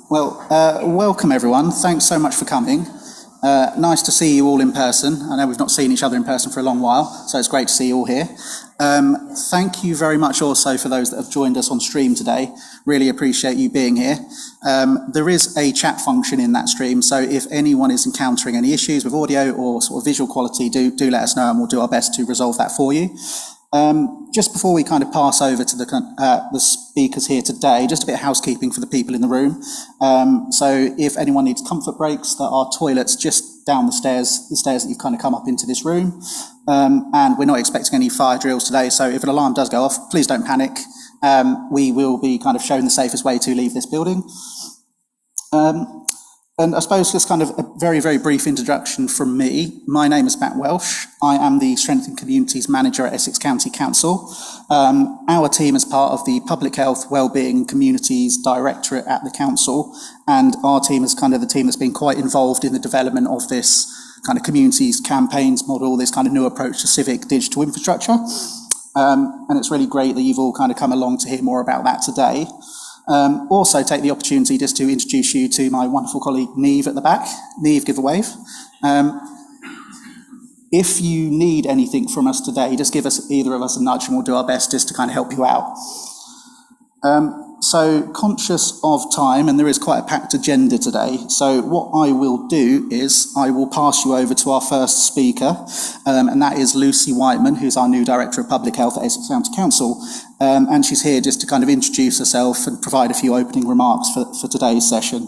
Well, welcome everyone. Thanks so much for coming. Nice to see you all in person. I know we've not seen each other in person for a long while, so it's great to see you all here. Thank you very much also for those that have joined us on stream today. Really appreciate you being here. There is a chat function in that stream, so if anyone is encountering any issues with audio or sort of visual quality, do let us know and we'll do our best to resolve that for you. Just before we kind of pass over to the speakers here today, just a bit of housekeeping for the people in the room. So if anyone needs comfort breaks, there are toilets just down the stairs that you've kind of come up into this room. And we're not expecting any fire drills today, so if an alarm does go off, please don't panic. We will be kind of shown the safest way to leave this building. And I suppose just kind of a very, very brief introduction from me. My name is Matt Welsh. I am the Strengthened Communities Manager at Essex County Council. Our team is part of the Public Health, Wellbeing Communities Directorate at the Council, and our team is kind of the team that's been quite involved in the development of this kind of communities campaigns model, this kind of new approach to civic digital infrastructure. And it's really great that you've all kind of come along to hear more about that today. Also take the opportunity just to introduce you to my wonderful colleague Neave at the back. Neave, give a wave. If you need anything from us today, just give us, either of us, a nudge and we'll do our best just to kind of help you out. So conscious of time, and there is quite a packed agenda today, so what I will do is I will pass you over to our first speaker, and that is Lucy Whiteman, who's our new Director of Public Health at Essex County Council, and she's here just to kind of introduce herself and provide a few opening remarks for today's session.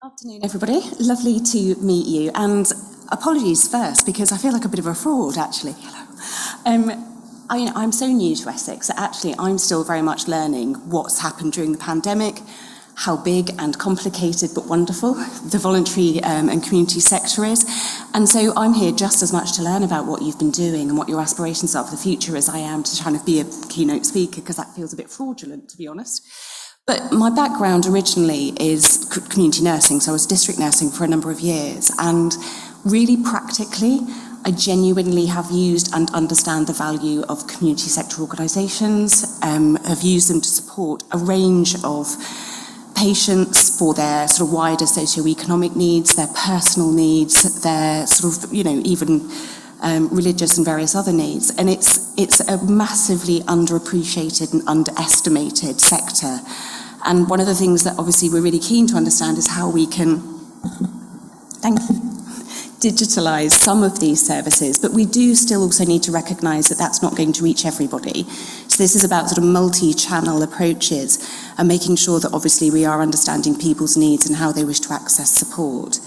Afternoon, everybody. Lovely to meet you, and apologies first because I feel like a bit of a fraud, actually. Hello. I'm so new to Essex that actually I'm still very much learning what's happened during the pandemic, how big and complicated but wonderful the voluntary and community sector is. And so I'm here just as much to learn about what you've been doing and what your aspirations are for the future as I am to try and be a keynote speaker, because that feels a bit fraudulent, to be honest. But my background originally is community nursing, so I was district nursing for a number of years, and really practically, I genuinely have used and understand the value of community sector organisations, have used them to support a range of patients for their sort of wider socio-economic needs, their personal needs, their sort of, even religious and various other needs. And it's a massively underappreciated and underestimated sector. And one of the things that obviously we're really keen to understand is how we can, digitalise some of these services, but we do still also need to recognise that that's not going to reach everybody. So this is about sort of multi-channel approaches and making sure that obviously we are understanding people's needs and how they wish to access support.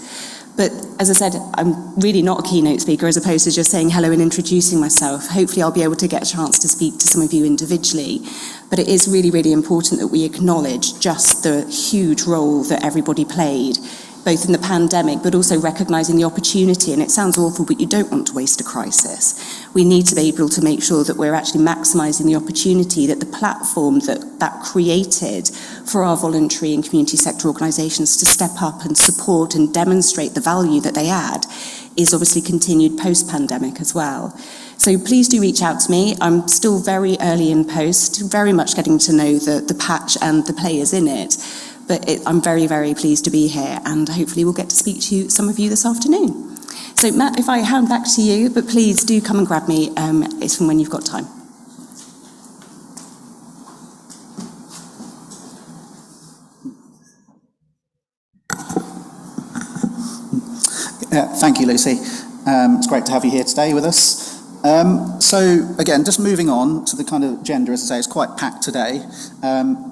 But as I said, I'm really not a keynote speaker as opposed to just saying hello and introducing myself. Hopefully I'll be able to get a chance to speak to some of you individually. But it is really, really important that we acknowledge just the huge role that everybody played, both in the pandemic, but also recognising the opportunity. And it sounds awful, but you don't want to waste a crisis. We need to be able to make sure that we're actually maximising the opportunity that the platform that created for our voluntary and community sector organisations to step up and support and demonstrate the value that they add is obviously continued post-pandemic as well. So please do reach out to me. I'm still very early in post, very much getting to know the patch and the players in it. But I'm very, very pleased to be here, and hopefully we'll get to speak to some of you this afternoon. So Matt, if I hand back to you, but please do come and grab me. It's from when you've got time. Thank you, Lucy. It's great to have you here today with us. So again, just moving on to the kind of agenda, as I say, it's quite packed today.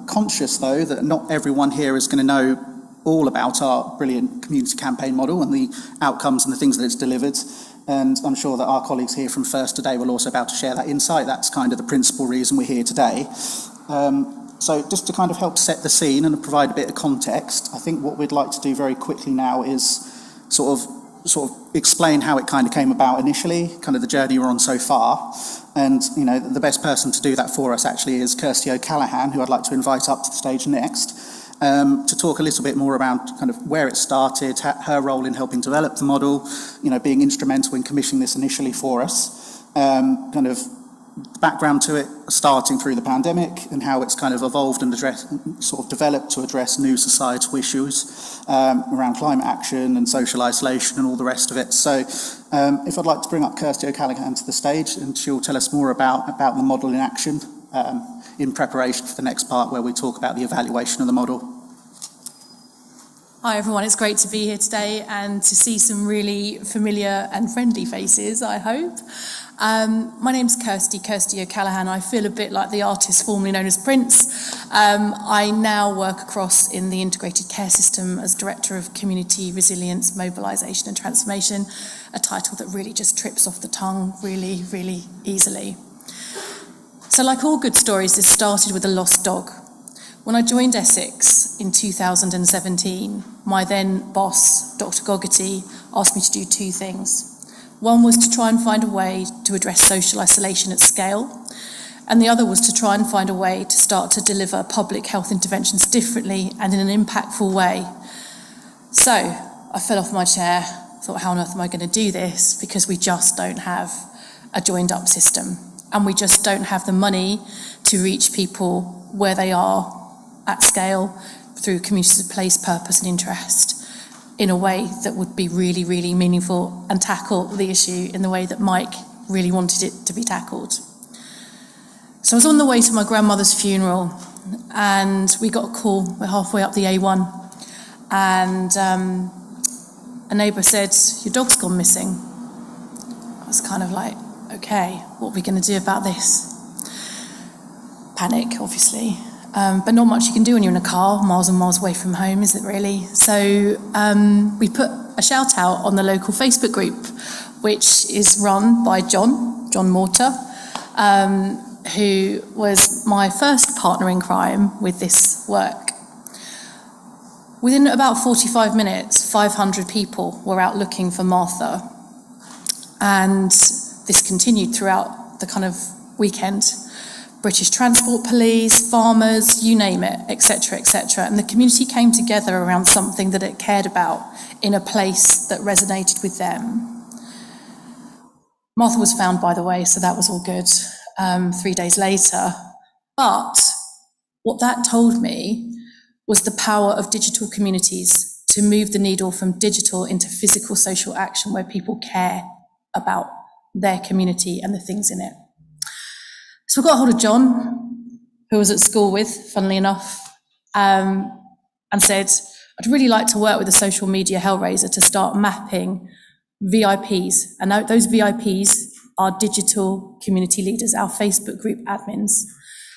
Conscious though that not everyone here is going to know all about our brilliant community campaign model and the outcomes and the things that it's delivered. And I'm sure that our colleagues here from PHIRST today will also be able to share that insight. That's kind of the principal reason we're here today. So just to kind of help set the scene and provide a bit of context, I think what we'd like to do very quickly now is sort of explain how it kind of came about initially, kind of the journey we're on so far. And, the best person to do that for us actually is Kirsty O'Callaghan, who I'd like to invite up to the stage next. to talk a little bit more about kind of where it started, her role in helping develop the model, being instrumental in commissioning this initially for us, kind of background to it starting through the pandemic and how it's kind of evolved and developed to address new societal issues around climate action and social isolation and all the rest of it. So if I'd like to bring up Kirsty O'Callaghan to the stage, and she'll tell us more about the model in action in preparation for the next part where we talk about the evaluation of the model. Hi everyone, it's great to be here today and to see some really familiar and friendly faces, I hope. My name's Kirsty O'Callaghan. I feel a bit like the artist formerly known as Prince. I now work across in the integrated care system as Director of Community Resilience, Mobilisation and Transformation, a title that really just trips off the tongue really, really easily. So like all good stories, this started with a lost dog. When I joined Essex in 2017, my then boss, Dr. Gogarty, asked me to do two things. One was to try and find a way to address social isolation at scale, and the other was to try and find a way to start to deliver public health interventions differently and in an impactful way. So I fell off my chair, thought, how on earth am I going to do this? Because we just don't have a joined up system, and we just don't have the money to reach people where they are at scale through communities of place, purpose and interest in a way that would be really, really meaningful and tackle the issue in the way that Mike really wanted it to be tackled. So I was on the way to my grandmother's funeral and we got a call, we're halfway up the A1, and a neighbour said, your dog's gone missing. I was kind of like, okay, what are we going to do about this? Panic, obviously. But not much you can do when you're in a car, miles and miles away from home, is it really? So we put a shout out on the local Facebook group, which is run by John Mortar, who was my first partner in crime with this work. Within about 45 minutes, 500 people were out looking for Martha. And this continued throughout the kind of weekend. British Transport Police, farmers, you name it, etc., etc. And the community came together around something that it cared about in a place that resonated with them. Martha was found, by the way, so that was all good 3 days later. But what that told me was the power of digital communities to move the needle from digital into physical social action where people care about their community and the things in it. So I got hold of John, who I was at school with, funnily enough, and said, I'd really like to work with a social media hellraiser to start mapping VIPs. And those VIPs are digital community leaders, our Facebook group admins.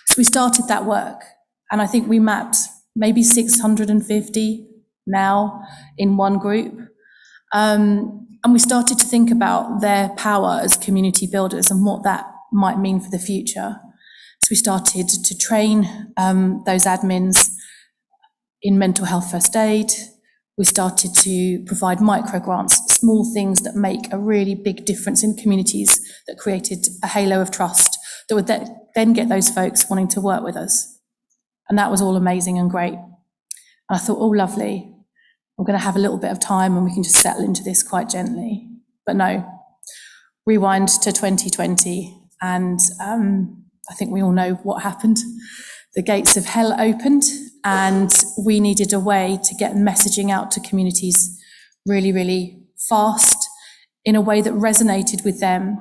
So we started that work, and I think we mapped maybe 650 now in one group. And we started to think about their power as community builders and what that might mean for the future. So we started to train those admins in mental health first aid. We started to provide micro grants, small things that make a really big difference in communities, that created a halo of trust that would then get those folks wanting to work with us. And that was all amazing and great. And I thought, oh, lovely. We're going to have a little bit of time and we can just settle into this quite gently. But no, rewind to 2020. And I think we all know what happened. The gates of hell opened and we needed a way to get messaging out to communities really, really fast in a way that resonated with them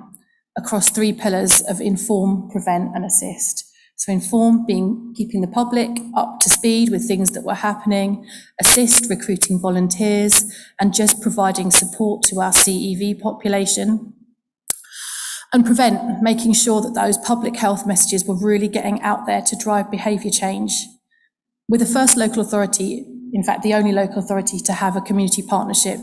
across three pillars of inform, prevent and assist. So inform being keeping the public up to speed with things that were happening, assist recruiting volunteers and just providing support to our CEV population. And prevent, making sure that those public health messages were really getting out there to drive behaviour change. We're the first local authority, in fact the only local authority to have a community partnership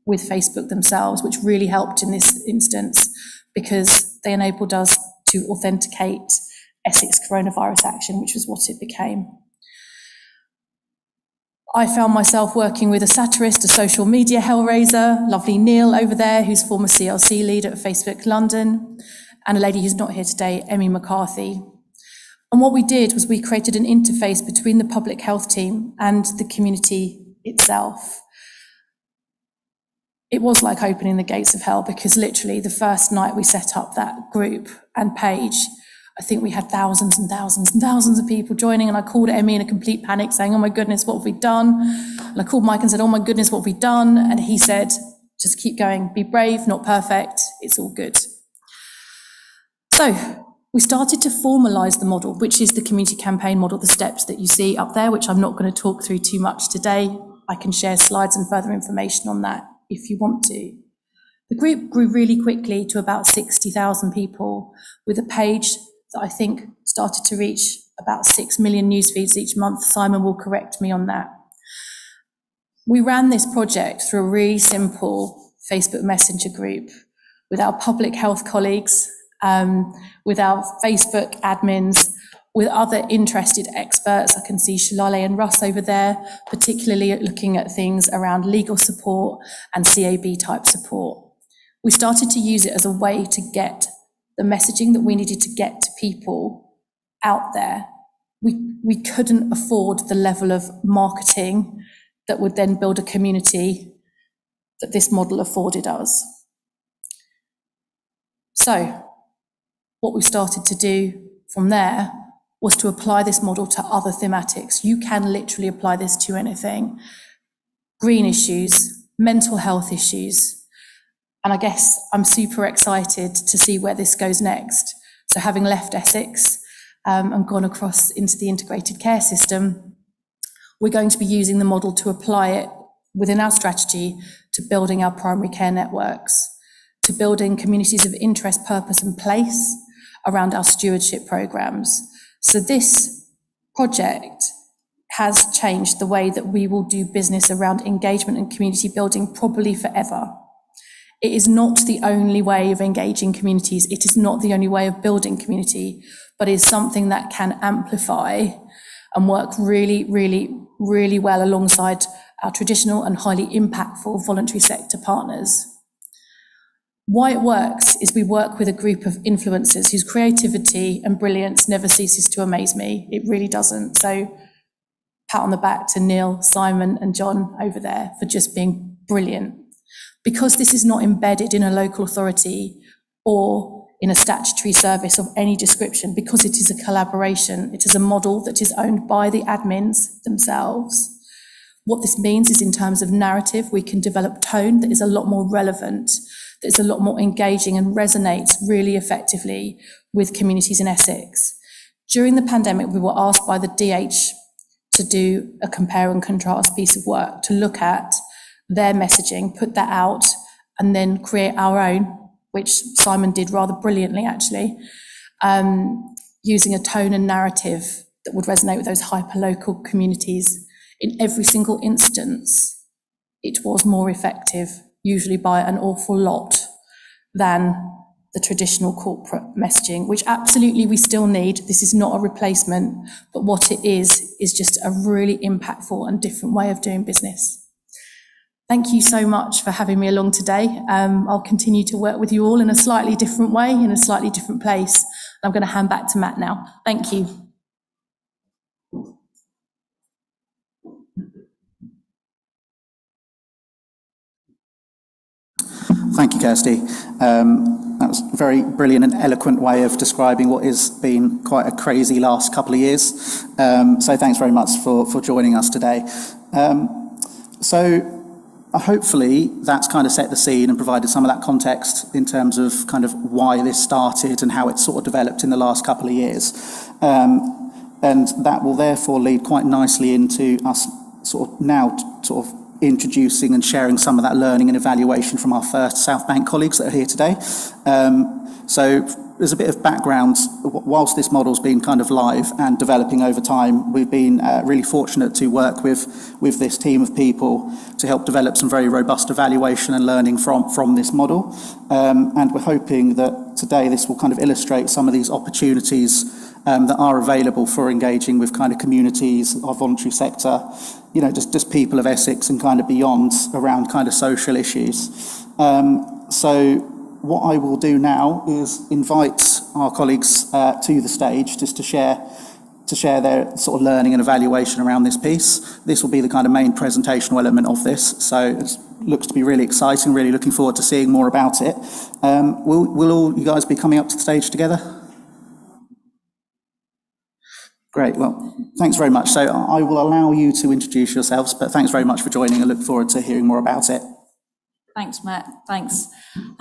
with Facebook themselves, which really helped in this instance because they enabled us to authenticate Essex coronavirus action, which was what it became. I found myself working with a satirist, a social media hellraiser, lovely Neil over there, who's former CLC leader at Facebook London, and a lady who's not here today, Emmy McCarthy. And what we did was we created an interface between the public health team and the community itself. It was like opening the gates of hell, because literally the first night we set up that group and page, I think we had thousands and thousands and thousands of people joining, and I called Emmy in a complete panic saying, oh my goodness, what have we done? And I called Mike and said, oh my goodness, what have we done? And he said, just keep going, be brave, not perfect, it's all good. So we started to formalise the model, which is the community campaign model, the steps that you see up there, which I'm not going to talk through too much today. I can share slides and further information on that if you want to. The group grew really quickly to about 60,000 people, with a page that I think started to reach about 6 million news feeds each month. Simon will correct me on that. We ran this project through a really simple Facebook Messenger group with our public health colleagues, with our Facebook admins, with other interested experts. I can see Shalale and Russ over there, particularly looking at things around legal support and CAB type support. We started to use it as a way to get the messaging that we needed to get to people out there. We couldn't afford the level of marketing that would then build a community that this model afforded us. So what we started to do from there was to apply this model to other thematics. You can literally apply this to anything. Green issues, mental health issues. And I guess I'm super excited to see where this goes next. So having left Essex and gone across into the integrated care system, we're going to be using the model to apply it within our strategy to building our primary care networks, to building communities of interest, purpose and place around our stewardship programs. So this project has changed the way that we will do business around engagement and community building probably forever. It is not the only way of engaging communities. It is not the only way of building community, but is something that can amplify and work really, really, really well alongside our traditional and highly impactful voluntary sector partners. Why it works is we work with a group of influencers whose creativity and brilliance never ceases to amaze me. It really doesn't. So pat on the back to Neil, Simon and John over there for just being brilliant. Because this is not embedded in a local authority or in a statutory service of any description, because it is a collaboration, it is a model that is owned by the admins themselves. What this means is in terms of narrative, we can develop tone that is a lot more relevant, that is a lot more engaging and resonates really effectively with communities in Essex. During the pandemic, we were asked by the DH to do a compare and contrast piece of work, to look at their messaging, put that out, and then create our own, which Simon did rather brilliantly actually, using a tone and narrative that would resonate with those hyper-local communities. In every single instance, it was more effective, usually by an awful lot, than the traditional corporate messaging, which absolutely we still need. This is not a replacement, but what it is just a really impactful and different way of doing business. Thank you so much for having me along today. I'll continue to work with you all in a slightly different way, in a slightly different place. I'm going to hand back to Matt now. Thank you. Thank you, Kirsty. That was a very brilliant and eloquent way of describing what has been quite a crazy last couple of years. So thanks very much for joining us today. So hopefully that's kind of set the scene and provided some of that context in terms of kind of why this started and how it sort of developed in the last couple of years. And that will therefore lead quite nicely into us sort of now introducing and sharing some of that learning and evaluation from our PHIRST South Bank colleagues that are here today. So there's a bit of background. Whilst this model's been kind of live and developing over time, we've been really fortunate to work with this team of people to help develop some very robust evaluation and learning from this model. And we're hoping that today this will kind of illustrate some of these opportunities that are available for engaging with kind of communities, our voluntary sector, you know, just people of Essex and kind of beyond around kind of social issues. So what I will do now is invite our colleagues to the stage just to share to share their sort of learning and evaluation around this piece. This will be the kind of main presentational element of this, so it looks to be really exciting, really looking forward to seeing more about it. Will all you guys be coming up to the stage together? Great, well, thanks very much. So I will allow you to introduce yourselves, but thanks very much for joining. I look forward to hearing more about it. Thanks, Matt. Thanks.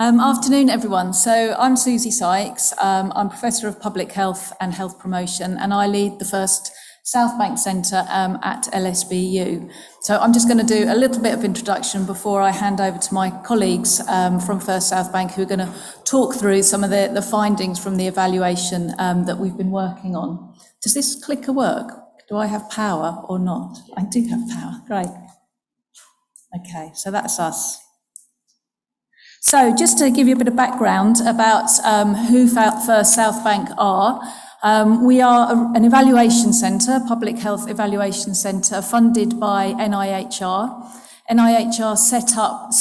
Afternoon, everyone. So I'm Susie Sykes. I'm Professor of Public Health and Health Promotion, and I lead the PHIRST South Bank Centre at LSBU. So I'm just going to do a little bit of introduction before I hand over to my colleagues from PHIRST South Bank, who are going to talk through some of the findings from the evaluation that we've been working on. Does this clicker work? Do I have power or not? I do have power. Great. Okay, so that's us. So just to give you a bit of background about who PHIRST South Bank are, we are an evaluation centre, public health evaluation centre, funded by NIHR. NIHR set up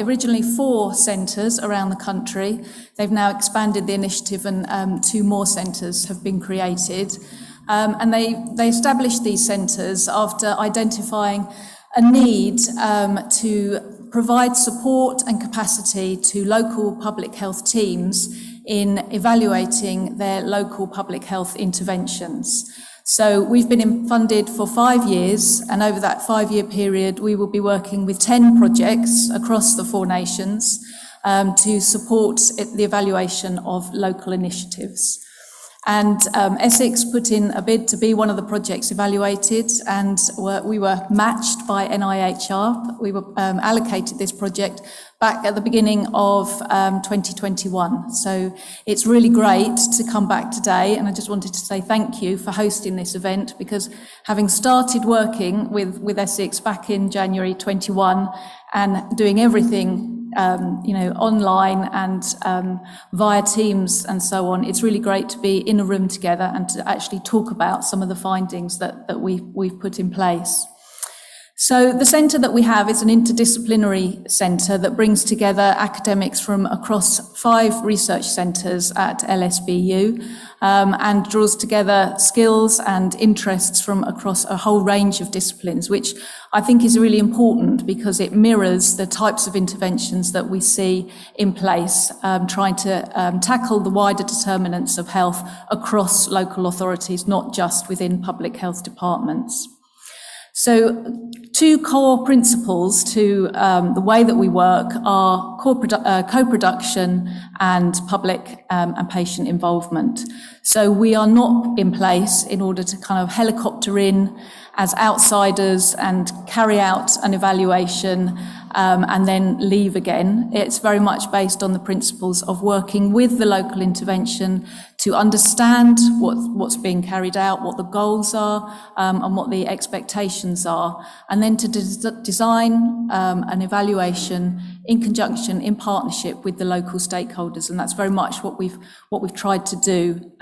originally 4 centres around the country. They've now expanded the initiative, and 2 more centres have been created. And they established these centres after identifying a need to provide support and capacity to local public health teams in evaluating their local public health interventions. So we've been funded for 5 years, and over that 5-year period, we will be working with 10 projects across the 4 nations to support the evaluation of local initiatives. And Essex put in a bid to be one of the projects evaluated, and we were matched by NIHR. We were allocated this project back at the beginning of 2021. So it's really great to come back today, and I just wanted to say thank you for hosting this event, because having started working with Essex back in January 21 and doing everything online and via Teams and so on, it's really great to be in a room together and to actually talk about some of the findings that we've put in place. So the centre that we have is an interdisciplinary centre that brings together academics from across 5 research centres at LSBU and draws together skills and interests from across a whole range of disciplines, which I think is really important because it mirrors the types of interventions that we see in place, trying to tackle the wider determinants of health across local authorities, not just within public health departments. So 2 core principles to the way that we work are co-production and public and patient involvement. So we are not in place in order to kind of helicopter in as outsiders and carry out an evaluation and then leave again. It's very much based on the principles of working with the local intervention to understand what's being carried out, what the goals are, and what the expectations are, and then to design an evaluation in conjunction, in partnership with the local stakeholders. And that's very much what we've tried to do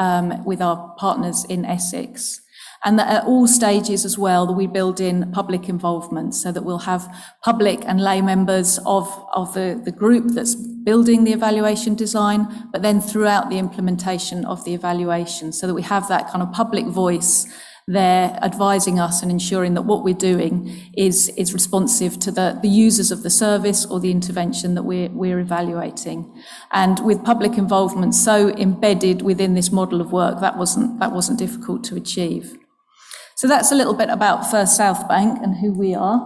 with our partners in Essex. And that at all stages as well, that we build in public involvement so that we'll have public and lay members of the group that's building the evaluation design, but then throughout the implementation of the evaluation, so that we have that kind of public voice there advising us and ensuring that what we're doing is responsive to the users of the service or the intervention that we're evaluating. And with public involvement so embedded within this model of work, that wasn't difficult to achieve. So that's a little bit about PHIRST South Bank and who we are.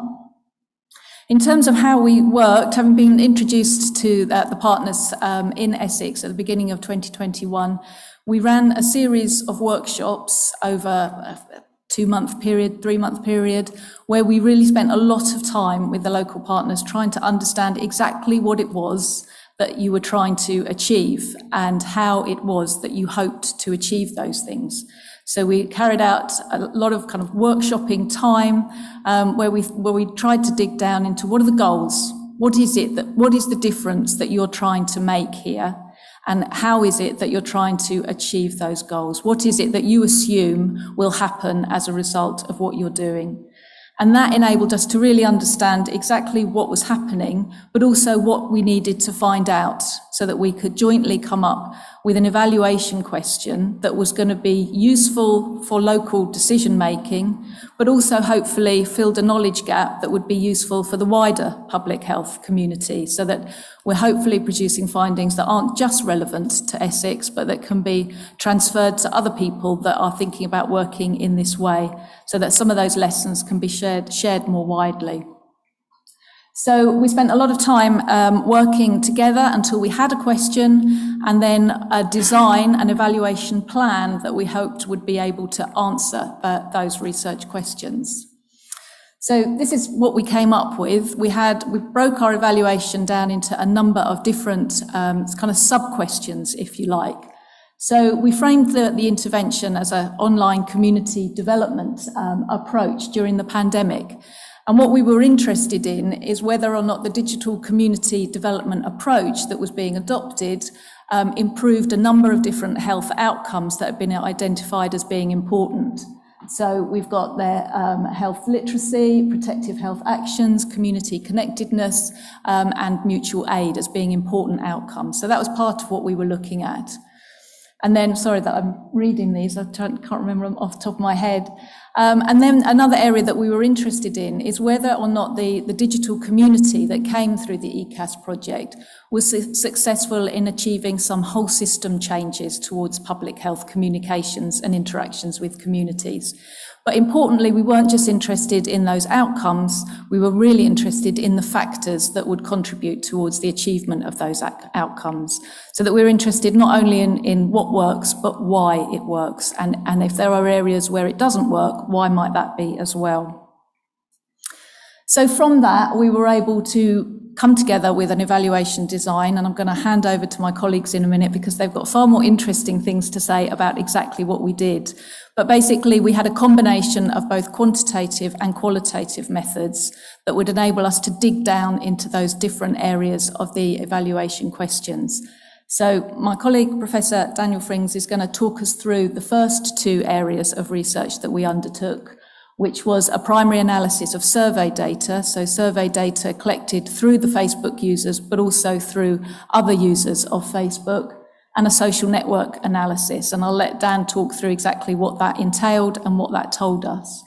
In terms of how we worked, having been introduced to the partners in Essex at the beginning of 2021, we ran a series of workshops over a 2-month period, 3-month period, where we really spent a lot of time with the local partners trying to understand exactly what it was that you were trying to achieve and how it was that you hoped to achieve those things. So we carried out a lot of kind of workshopping time where we tried to dig down into what are the goals? What is the difference that you're trying to make here? And how is it that you're trying to achieve those goals? What is it that you assume will happen as a result of what you're doing? And that enabled us to really understand exactly what was happening, but also what we needed to find out so that we could jointly come up with an evaluation question that was going to be useful for local decision making, but also hopefully filled a knowledge gap that would be useful for the wider public health community, so that we're hopefully producing findings that aren't just relevant to Essex, but that can be transferred to other people that are thinking about working in this way, so that some of those lessons can be shared more widely. So we spent a lot of time working together until we had a question, and then a design and evaluation plan that we hoped would be able to answer those research questions. So this is what we came up with. We broke our evaluation down into a number of different kind of sub-questions, if you like. So we framed the intervention as an online community development approach during the pandemic. And what we were interested in is whether or not the digital community development approach that was being adopted improved a number of different health outcomes that have been identified as being important. So we've got there health literacy, protective health actions, community connectedness, and mutual aid as being important outcomes. So that was part of what we were looking at. And then, sorry that I'm reading these, I can't remember them off the top of my head. And then another area that we were interested in is whether or not the digital community that came through the ECAS project was successful in achieving some whole system changes towards public health communications and interactions with communities. But importantly, we weren't just interested in those outcomes, we were really interested in the factors that would contribute towards the achievement of those outcomes. So that we're interested not only in what works, but why it works. And if there are areas where it doesn't work, why might that be as well? So from that, we were able to come together with an evaluation design, and I'm going to hand over to my colleagues in a minute because they've got far more interesting things to say about exactly what we did. But basically, we had a combination of both quantitative and qualitative methods that would enable us to dig down into those different areas of the evaluation questions. So my colleague, Professor Daniel Frings, is going to talk us through the first two areas of research that we undertook, which was a primary analysis of survey data, so survey data collected through the Facebook users, but also through other users of Facebook, and a social network analysis. And I'll let Dan talk through exactly what that entailed and what that told us.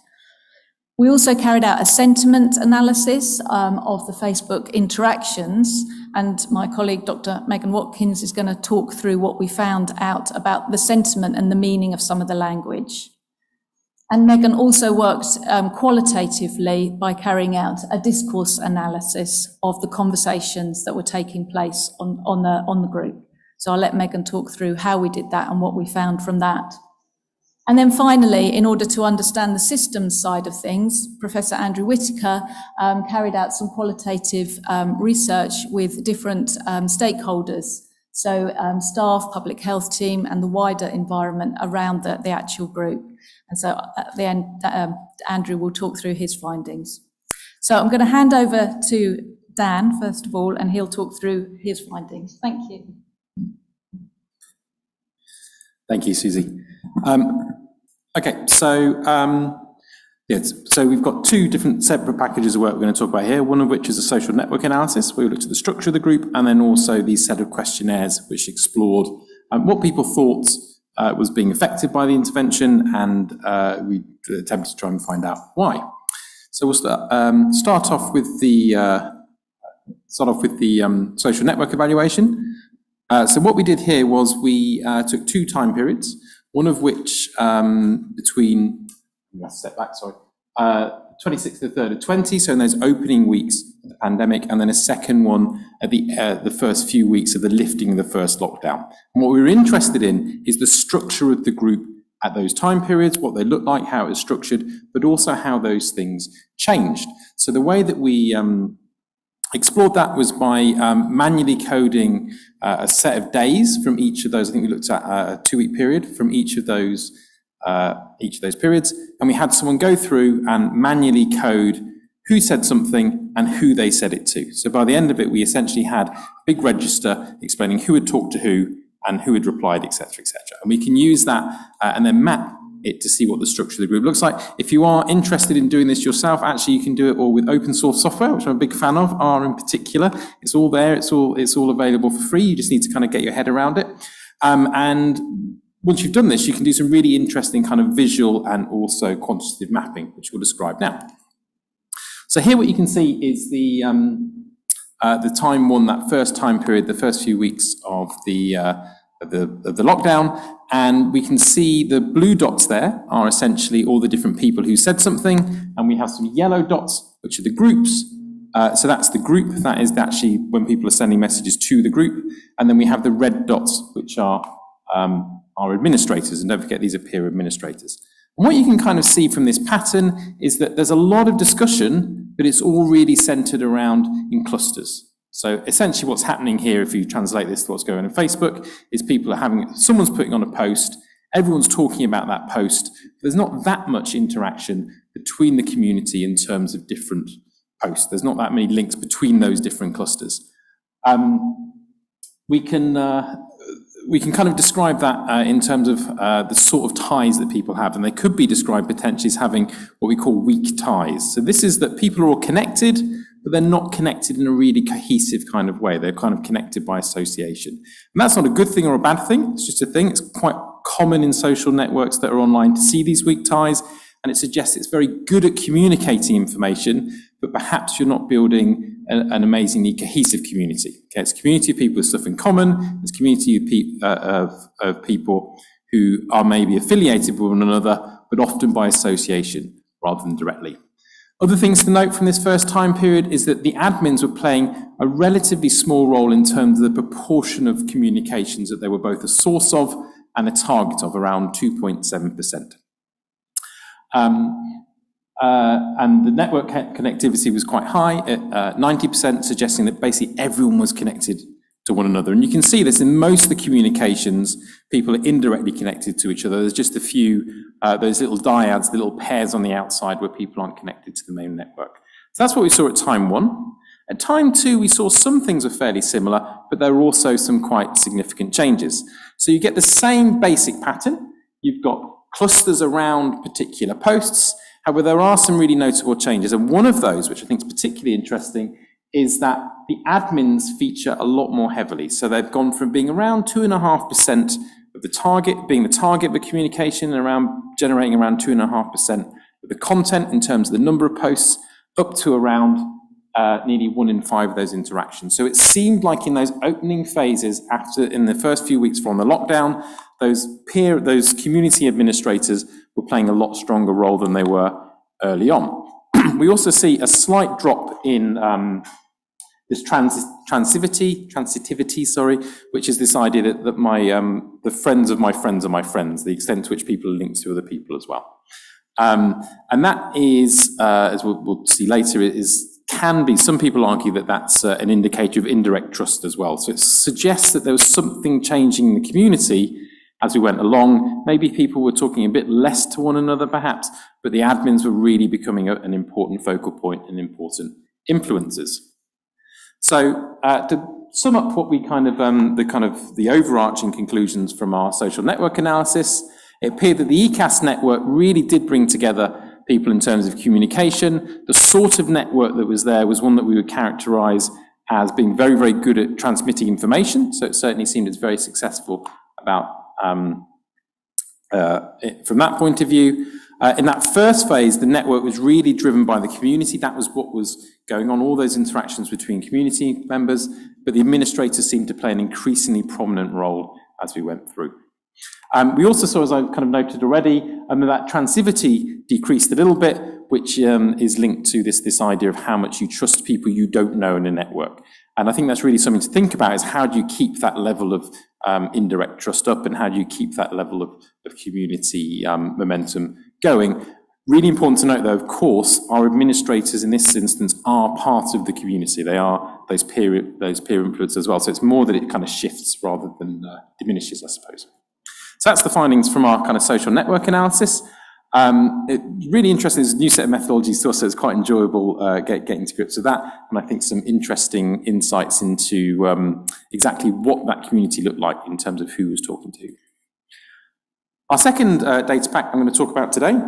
We also carried out a sentiment analysis of the Facebook interactions, and my colleague, Dr. Megan Watkins, is going to talk through what we found out about the sentiment and the meaning of some of the language. And Megan also worked qualitatively by carrying out a discourse analysis of the conversations that were taking place on the group. So I'll let Megan talk through how we did that and what we found from that. And then finally, in order to understand the systems side of things, Professor Andrew Whitaker carried out some qualitative research with different stakeholders. So staff, public health team, and the wider environment around the actual group. And so at the end, Andrew will talk through his findings. So I'm going to hand over to Dan, first of all, and he'll talk through his findings. Thank you. Thank you, Susie. Okay, so so we've got two different separate packages of work we're going to talk about here, one of which is a social network analysis, where we looked at the structure of the group, and then also these set of questionnaires which explored what people thought was being affected by the intervention, and we attempted to try and find out why. So we'll start off with the social network evaluation. So what we did here was we took two time periods, one of which between, step back, sorry, 26th to the 3rd of 20, so in those opening weeks of the pandemic, and then a second one at the first few weeks of the lifting of the first lockdown. And what we were interested in is the structure of the group at those time periods, what they looked like, how it was structured, but also how those things changed. So the way that we explored that was by manually coding a set of days from each of those. I think we looked at a 2-week period from each of those periods, and we had someone go through and manually code who said something and who they said it to. So by the end of it, we essentially had a big register explaining who had talked to who and who had replied, etc., etc. And we can use that and then map it to see what the structure of the group looks like. If you are interested in doing this yourself, actually you can do it all with open source software, which I'm a big fan of, R in particular. It's all there, it's all available for free. You just need to kind of get your head around it. And once you've done this, you can do some really interesting kind of visual and also quantitative mapping, which we'll describe now. So here what you can see is the time one, that first time period, the first few weeks of the lockdown, and we can see the blue dots there are essentially all the different people who said something, and we have some yellow dots, which are the groups. So that's the group, that is actually when people are sending messages to the group, and then we have the red dots, which are our administrators, and don't forget these are peer administrators. And what you can kind of see from this pattern is that there's a lot of discussion, but it's all really centered around in clusters. So essentially what's happening here, if you translate this to what's going on in Facebook, is people are having, someone's putting on a post, everyone's talking about that post, but there's not that much interaction between the community in terms of different posts. There's not that many links between those different clusters. We can kind of describe that in terms of the sort of ties that people have, and they could be described potentially as having what we call weak ties. So this is that people are all connected, but they're not connected in a really cohesive kind of way. They're kind of connected by association. And that's not a good thing or a bad thing, it's just a thing. It's quite common in social networks that are online to see these weak ties, and it suggests it's very good at communicating information, but perhaps you're not building an amazingly cohesive community. Okay, it's a community of people with stuff in common, it's a community of people who are maybe affiliated with one another, but often by association rather than directly. Other things to note from this first time period is that the admins were playing a relatively small role in terms of the proportion of communications that they were both a source of and a target of, around 2.7%. And the network connectivity was quite high at 90%, suggesting that basically everyone was connected to one another. And you can see this in most of the communications, people are indirectly connected to each other. There's just a few, those little dyads, the little pairs on the outside where people aren't connected to the main network. So that's what we saw at time one. At time two, we saw some things were fairly similar, but there were also some quite significant changes. So you get the same basic pattern. You've got clusters around particular posts. However, there are some really notable changes. And one of those, which I think is particularly interesting, is that the admins feature a lot more heavily. So they've gone from being around 2.5% of the target, being the target of the communication, and around generating around 2.5% of the content in terms of the number of posts, up to around nearly 1 in 5 of those interactions. So it seemed like in those opening phases, in the first few weeks from the lockdown, those community administrators were playing a lot stronger role than they were early on. We also see a slight drop in this transitivity, which is this idea that the friends of my friends are my friends, the extent to which people are linked to other people as well. And that is, as we'll see later, can be, some people argue that that's an indicator of indirect trust as well. So it suggests that there was something changing in the community as we went along. Maybe people were talking a bit less to one another perhaps, but the admins were really becoming an important focal point and important influencers. So to sum up what we the overarching conclusions from our social network analysis, it appeared that the ECAS network really did bring together people in terms of communication. The sort of network that was there was one that we would characterize as being very, very good at transmitting information. So it certainly seemed it's very successful about from that point of view. In that first phase, the network was really driven by the community. That was what was going on, all those interactions between community members, but the administrators seemed to play an increasingly prominent role as we went through. We also saw, as I kind of noted already, that transivity decreased a little bit, which is linked to this idea of how much you trust people you don't know in a network. And I think that's really something to think about, is how do you keep that level of indirect trust up, and how do you keep that level of community momentum going. Really important to note, though, of course, our administrators in this instance are part of the community. They are those peer influencers as well. So it's more that it kind of shifts rather than diminishes, I suppose. So that's the findings from our kind of social network analysis. It's really interesting. There's a new set of methodologies to us, so it's quite enjoyable getting to grips with that. And I think some interesting insights into exactly what that community looked like in terms of who was talking to. Our second data pack I'm going to talk about today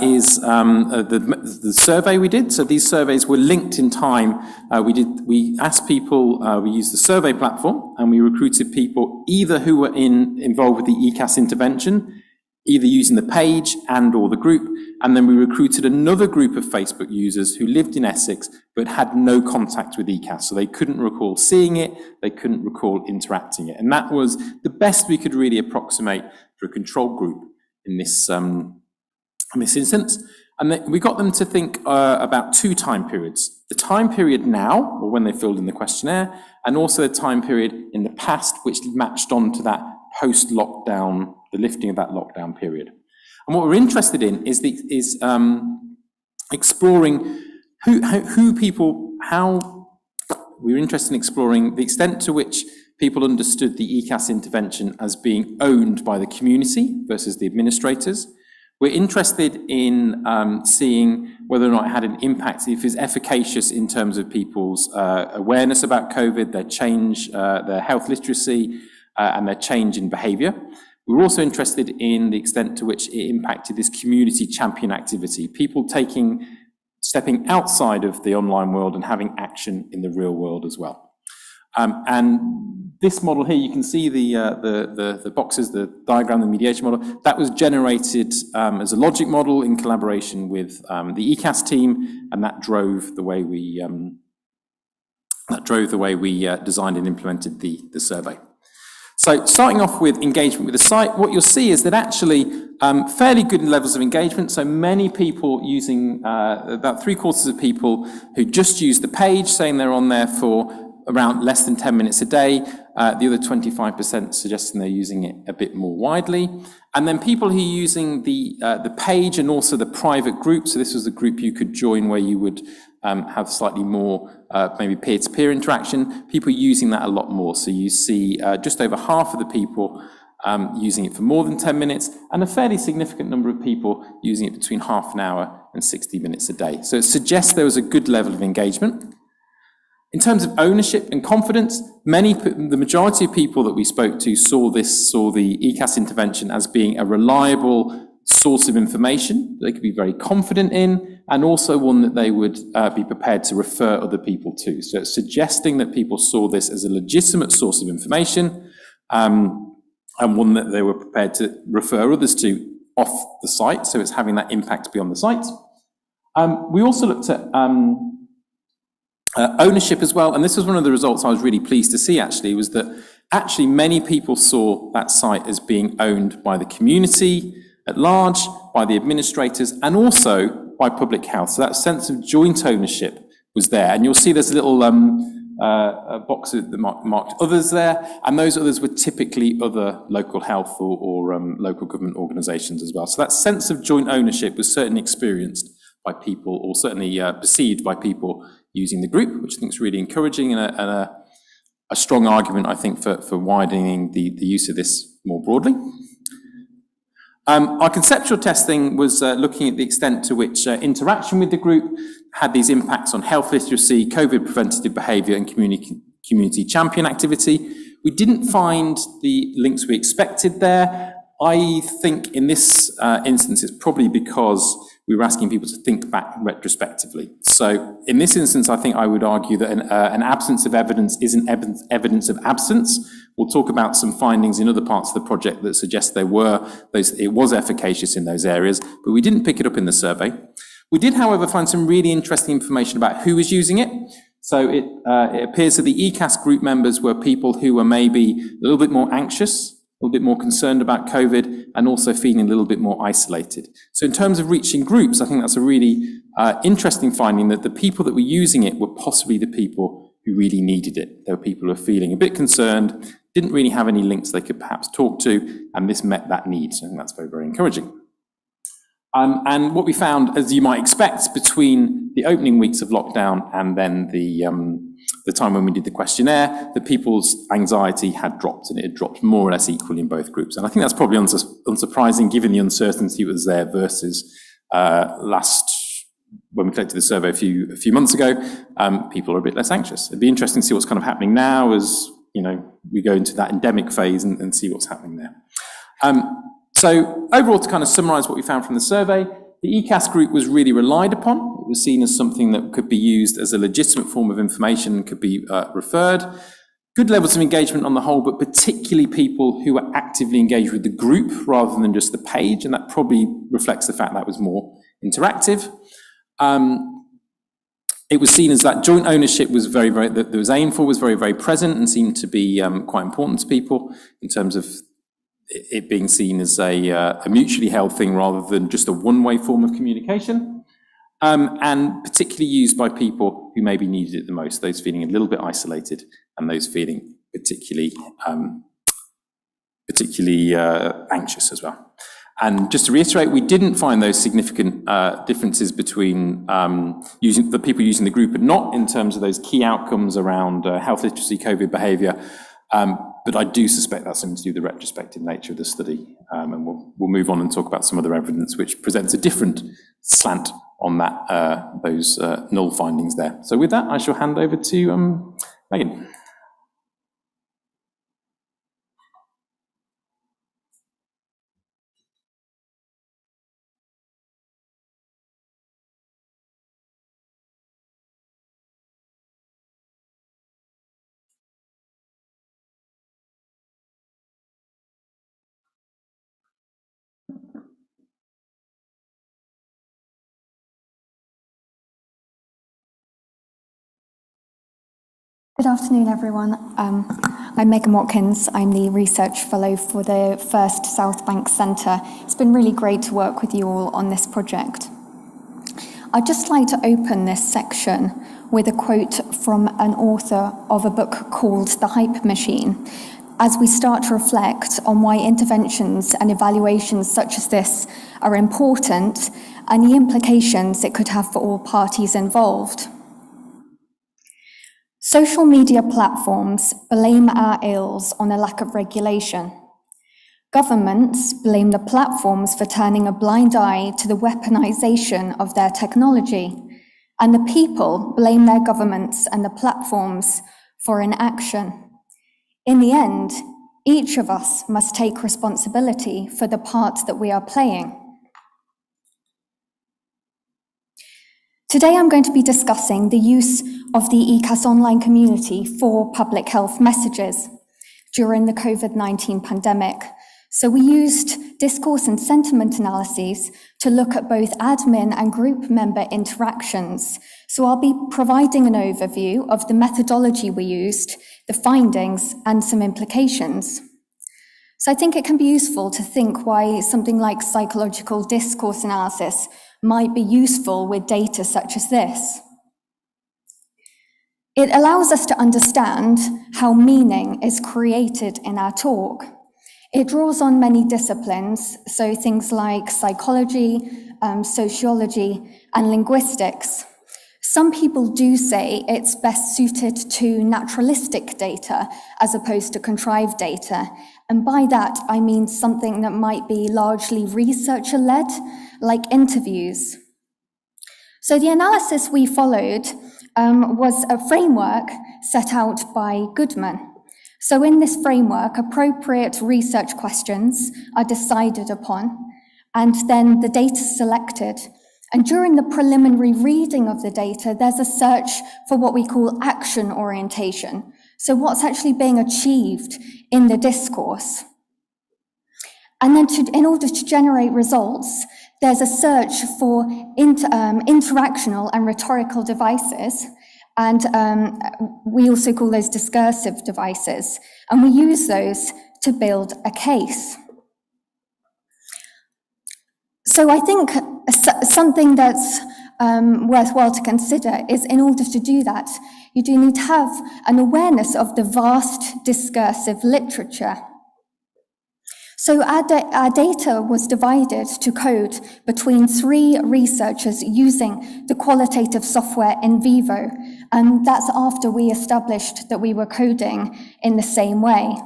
is the survey we did. So these surveys were linked in time. We asked people, we used the survey platform, and we recruited people either who were involved with the ECAS intervention, either using the page and or the group, and then we recruited another group of Facebook users who lived in Essex but had no contact with ECAS, so they couldn't recall seeing it, they couldn't recall interacting it, and that was the best we could really approximate for a control group in this instance. And then we got them to think about two time periods: the time period now, or when they filled in the questionnaire, and also the time period in the past, which matched on to that post-lockdown, the lifting of that lockdown period. And what we're interested in is exploring we're interested in exploring the extent to which people understood the ECAS intervention as being owned by the community versus the administrators. We're interested in seeing whether or not it had an impact, if it's efficacious in terms of people's awareness about COVID, their change, their health literacy, and their change in behaviour. We're also interested in the extent to which it impacted this community champion activity, people stepping outside of the online world and having action in the real world as well. And this model here, you can see the boxes, the diagram, the mediation model, that was generated as a logic model in collaboration with the ECAS team, and that drove the way we designed and implemented the survey. So starting off with engagement with the site, what you'll see is that actually fairly good levels of engagement. So many people using, about 3/4 of people who just use the page, saying they're on there for around less than 10 minutes a day. The other 25% suggesting they're using it a bit more widely. And then people who are using the page and also the private group. So this was the group you could join where you would have slightly more maybe peer-to-peer interaction. People using that a lot more. So you see just over half of the people using it for more than 10 minutes, and a fairly significant number of people using it between half an hour and 60 minutes a day. So it suggests there was a good level of engagement. In terms of ownership and confidence, the majority of people that we spoke to saw the ECAS intervention as being a reliable source of information they could be very confident in, and also one that they would be prepared to refer other people to. So it's suggesting that people saw this as a legitimate source of information, and one that they were prepared to refer others to off the site, so it's having that impact beyond the site. We also looked at ownership as well, and this was one of the results I was really pleased to see actually, was that actually many people saw that site as being owned by the community at large, by the administrators, and also by public health. So that sense of joint ownership was there, and you'll see there's a little box that marked others there, and those others were typically other local health or local government organisations as well. So that sense of joint ownership was certainly experienced by people, or certainly perceived by people using the group, which I think is really encouraging, and a strong argument, I think, for widening the use of this more broadly. Our conceptual testing was looking at the extent to which interaction with the group had these impacts on health literacy, COVID preventative behaviour, and community champion activity. We didn't find the links we expected there. I think in this instance, it's probably because we were asking people to think back retrospectively. So in this instance, I think I would argue that an absence of evidence isn't evidence of absence. We'll talk about some findings in other parts of the project that suggest it was efficacious in those areas, but we didn't pick it up in the survey. We did, however, find some really interesting information about who was using it. So it appears that the ECAS group members were people who were maybe a little bit more anxious, a little bit more concerned about COVID, and also feeling a little bit more isolated. So in terms of reaching groups, I think that's a really interesting finding, that the people that were using it were possibly the people who really needed it. There were people who were feeling a bit concerned, didn't really have any links they could perhaps talk to, and this met that need. So I think that's very, very encouraging. And what we found, as you might expect, between the opening weeks of lockdown and then the time when we did the questionnaire, that people's anxiety had dropped, and it had dropped more or less equally in both groups. And I think that's probably unsurprising given the uncertainty that was there versus when we collected the survey a few months ago. People are a bit less anxious. It'd be interesting to see what's kind of happening now as we go into that endemic phase and see what's happening there. So overall, to kind of summarise what we found from the survey, the ECAS group was really relied upon. It was seen as something that could be used as a legitimate form of information, could be referred. Good levels of engagement on the whole, but particularly people who were actively engaged with the group rather than just the page, and that probably reflects the fact that was more interactive. It was seen as that joint ownership was that was aimed for was very present and seemed to be quite important to people in terms of it being seen as a mutually held thing rather than just a one-way form of communication, and particularly used by people who maybe needed it the most, those feeling a little bit isolated and those feeling particularly anxious as well. And just to reiterate, we didn't find those significant differences between the people using the group and not in terms of those key outcomes around health literacy, COVID behaviour. But I do suspect that's something to do with the retrospective nature of the study. And we'll move on and talk about some other evidence which presents a different slant on that those null findings there. So with that, I shall hand over to Megan. Good afternoon, everyone. I'm Megan Watkins. I'm the Research Fellow for the PHIRST South Bank Centre. It's been really great to work with you all on this project. I'd just like to open this section with a quote from an author of a book called The Hype Machine, as we start to reflect on why interventions and evaluations such as this are important and the implications it could have for all parties involved. Social media platforms blame our ills on a lack of regulation. Governments blame the platforms for turning a blind eye to the weaponization of their technology, and the people blame their governments and the platforms for inaction. In the end, each of us must take responsibility for the part that we are playing. Today I'm going to be discussing the use of the ECAS online community for public health messages during the COVID-19 pandemic. So we used discourse and sentiment analyses to look at both admin and group member interactions. So I'll be providing an overview of the methodology we used, the findings, and some implications. So I think it can be useful to think why something like psychological discourse analysis might be useful with data such as this. It allows us to understand how meaning is created in our talk. It draws on many disciplines, so things like psychology, sociology, and linguistics. Some people do say it's best suited to naturalistic data as opposed to contrived data. And by that, I mean something that might be largely researcher-led, like interviews. So the analysis we followed was a framework set out by Goodman. So in this framework, appropriate research questions are decided upon, and then the data selected. And during the preliminary reading of the data, there's a search for what we call action orientation. So what's actually being achieved in the discourse. And then in order to generate results, there's a search for interactional and rhetorical devices. And we also call those discursive devices. And we use those to build a case. So I think something that's worthwhile to consider is, in order to do that, you do need to have an awareness of the vast discursive literature. So our data was divided to code between 3 researchers using the qualitative software NVivo, and that's after we established that we were coding in the same way.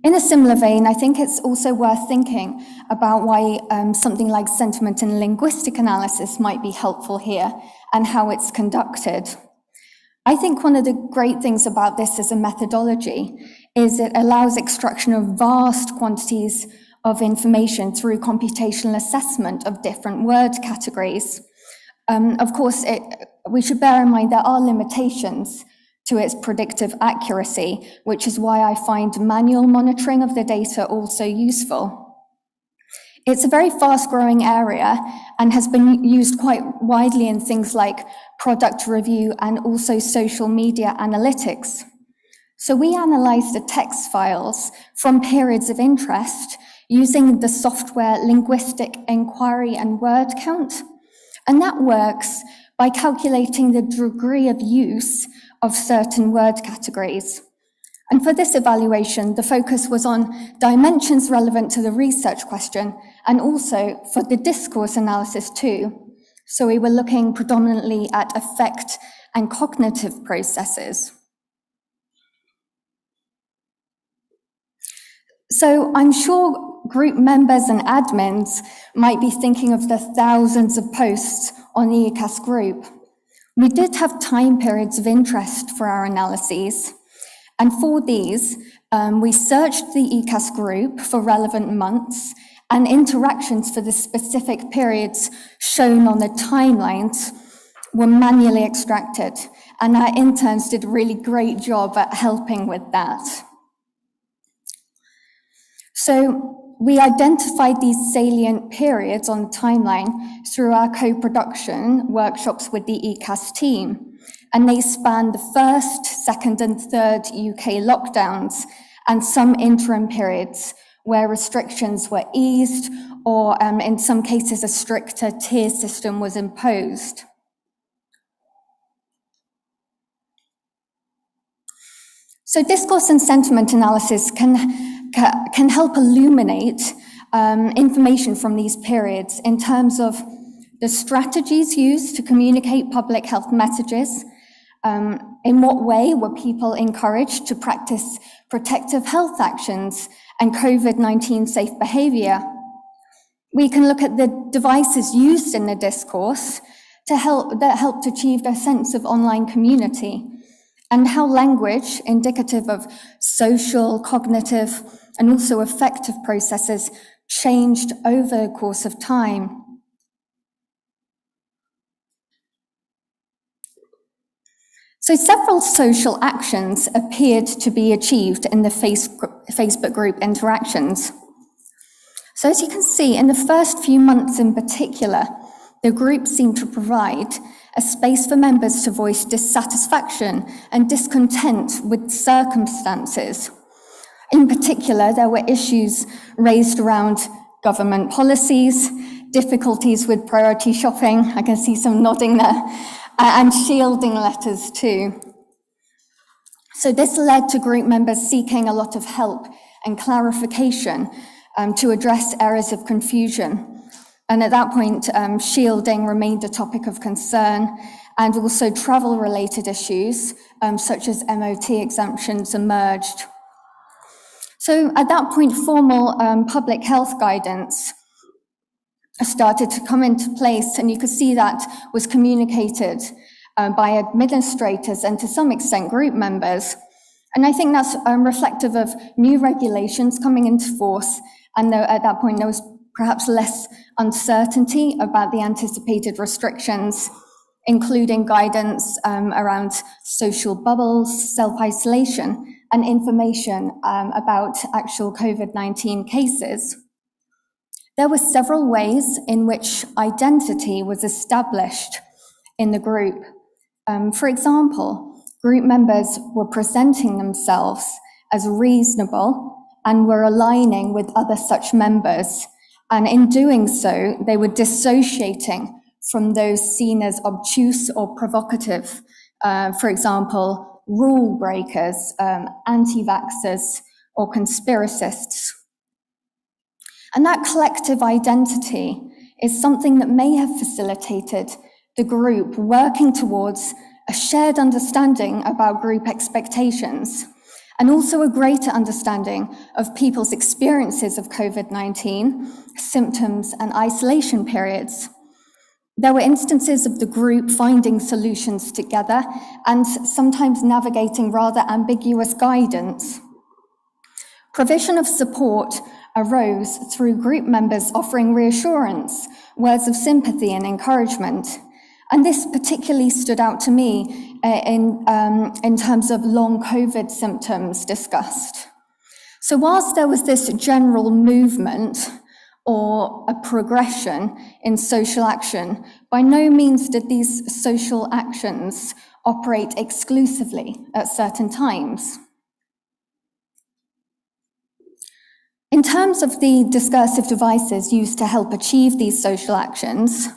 In a similar vein, I think it's also worth thinking about why something like sentiment and linguistic analysis might be helpful here and how it's conducted. I think one of the great things about this as a methodology is it allows extraction of vast quantities of information through computational assessment of different word categories. Of course, we should bear in mind there are limitations to its predictive accuracy, which is why I find manual monitoring of the data also useful. It's a very fast-growing area and has been used quite widely in things like product review and also social media analytics. So we analysed the text files from periods of interest using the software linguistic inquiry and word count. And that works by calculating the degree of use of certain word categories. And for this evaluation, the focus was on dimensions relevant to the research question and also for the discourse analysis too. So we were looking predominantly at affect and cognitive processes. So I'm sure group members and admins might be thinking of the thousands of posts on the ECAS group. We did have time periods of interest for our analyses. And for these, we searched the ECAS group for relevant months and interactions for the specific periods shown on the timelines were manually extracted. And our interns did a really great job at helping with that. So we identified these salient periods on the timeline through our co-production workshops with the ECAS team. And they span the first, second, and third UK lockdowns and some interim periods where restrictions were eased or in some cases a stricter tier system was imposed. So discourse and sentiment analysis can help illuminate information from these periods in terms of the strategies used to communicate public health messages. In what way were people encouraged to practice protective health actions and COVID-19 safe behaviour? We can look at the devices used in the discourse that helped achieve a sense of online community, and how language, indicative of social, cognitive, and also affective processes, changed over the course of time. So several social actions appeared to be achieved in the Facebook group interactions. So as you can see, in the first few months in particular, the group seemed to provide a space for members to voice dissatisfaction and discontent with circumstances. In particular, there were issues raised around government policies, difficulties with priority shopping, I can see some nodding there, and shielding letters too. So this led to group members seeking a lot of help and clarification to address areas of confusion. And at that point, shielding remained a topic of concern, and also travel-related issues, such as MOT exemptions, emerged. So at that point, formal public health guidance started to come into place, and you could see that was communicated by administrators and to some extent group members. And I think that's reflective of new regulations coming into force, and at that point there was perhaps less uncertainty about the anticipated restrictions, including guidance around social bubbles, self-isolation, and information about actual COVID-19 cases. There were several ways in which identity was established in the group. For example, group members were presenting themselves as reasonable and were aligning with other such members. And in doing so, they were dissociating from those seen as obtuse or provocative. For example, rule breakers, anti-vaxxers, or conspiracists. And that collective identity is something that may have facilitated the group working towards a shared understanding about group expectations, and also a greater understanding of people's experiences of COVID-19, symptoms, and isolation periods. There were instances of the group finding solutions together and sometimes navigating rather ambiguous guidance. Provision of support arose through group members offering reassurance, words of sympathy and encouragement. And this particularly stood out to me in terms of long COVID symptoms discussed. So whilst there was this general movement or a progression in social action, by no means did these social actions operate exclusively at certain times. In terms of the discursive devices used to help achieve these social actions,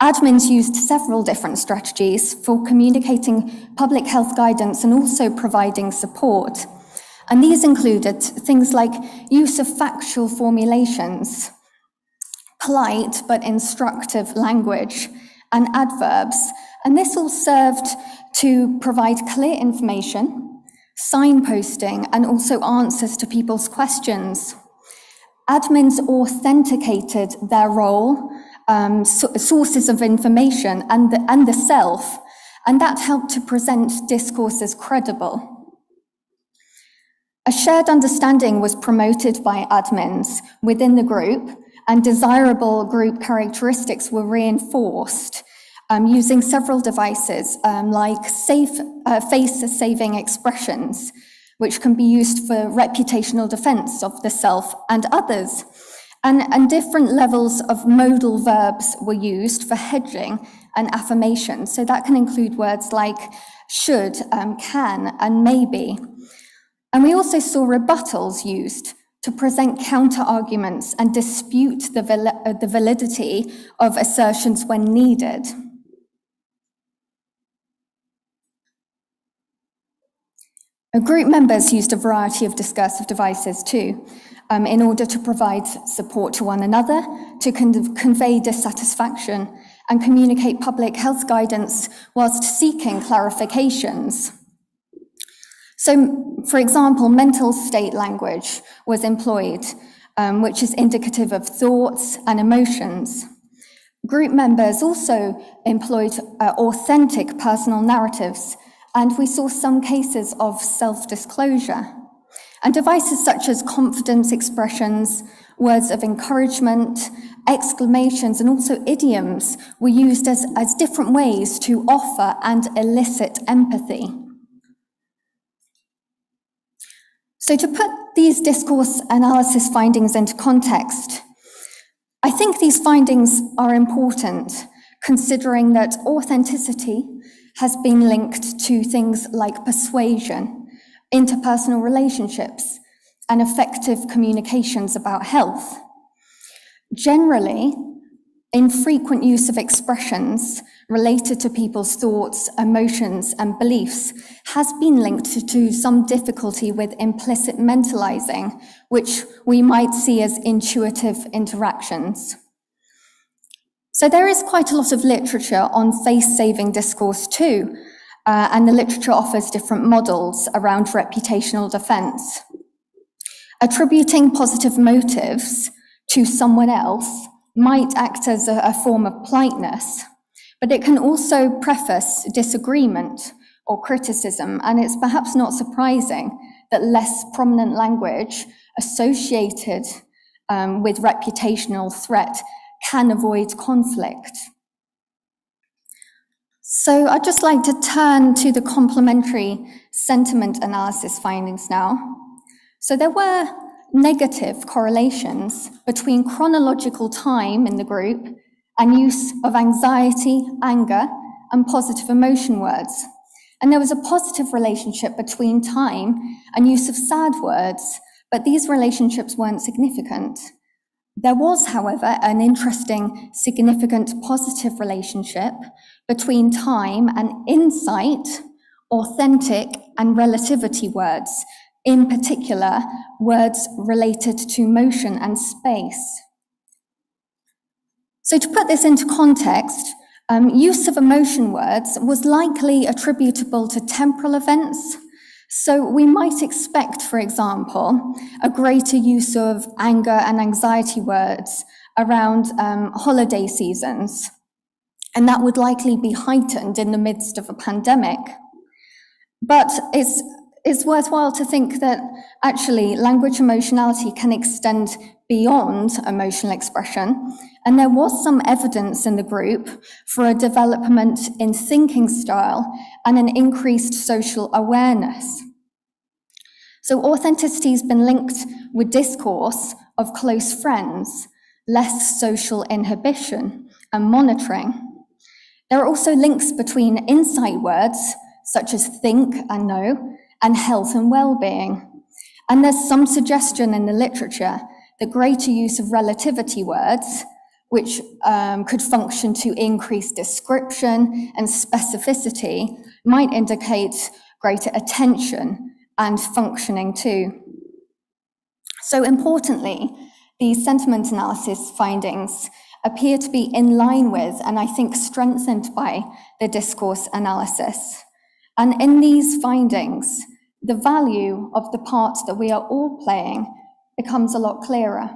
admins used several different strategies for communicating public health guidance and also providing support. And these included things like use of factual formulations, polite but instructive language, and adverbs. And this all served to provide clear information, signposting, and also answers to people's questions. Admins authenticated their role, sources of information, and the self, and that helped to present discourse as credible. A shared understanding was promoted by admins within the group, and desirable group characteristics were reinforced using several devices like face-saving expressions, which can be used for reputational defense of the self and others. And different levels of modal verbs were used for hedging and affirmation. So that can include words like should, can, and maybe. And we also saw rebuttals used to present counter-arguments and dispute the validity of assertions when needed. Group members used a variety of discursive devices too, in order to provide support to one another, to convey dissatisfaction, and communicate public health guidance whilst seeking clarifications. So, for example, mental state language was employed, which is indicative of thoughts and emotions. Group members also employed authentic personal narratives, and we saw some cases of self-disclosure. And devices such as confidence expressions, words of encouragement, exclamations, and also idioms were used as different ways to offer and elicit empathy. So to put these discourse analysis findings into context, I think these findings are important, considering that authenticity has been linked to things like persuasion, interpersonal relationships, and effective communications about health. Generally, infrequent use of expressions related to people's thoughts, emotions, and beliefs has been linked to some difficulty with implicit mentalizing, which we might see as intuitive interactions. So there is quite a lot of literature on face-saving discourse too, and the literature offers different models around reputational defense. Attributing positive motives to someone else might act as a form of politeness, but it can also preface disagreement or criticism, and it's perhaps not surprising that less prominent language associated with reputational threat can avoid conflict. So I'd just like to turn to the complementary sentiment analysis findings now. So there were negative correlations between chronological time in the group and use of anxiety, anger, and positive emotion words. And there was a positive relationship between time and use of sad words, but these relationships weren't significant. There was, however, an interesting, significant positive relationship between time and insight, authentic, and relativity words, in particular, words related to motion and space. So to put this into context, use of emotion words was likely attributable to temporal events. So we might expect, for example, a greater use of anger and anxiety words around holiday seasons, and that would likely be heightened in the midst of a pandemic. But it's it's worthwhile to think that actually language emotionality can extend beyond emotional expression, and there was some evidence in the group for a development in thinking style and an increased social awareness. So authenticity has been linked with discourse of close friends, less social inhibition and monitoring. There are also links between insight words, such as think and know, and health and well-being. And there's some suggestion in the literature that greater use of relativity words, which could function to increase description and specificity, might indicate greater attention and functioning too. So importantly, these sentiment analysis findings appear to be in line with, and I think strengthened by, the discourse analysis. And in these findings, the value of the part that we are all playing becomes a lot clearer.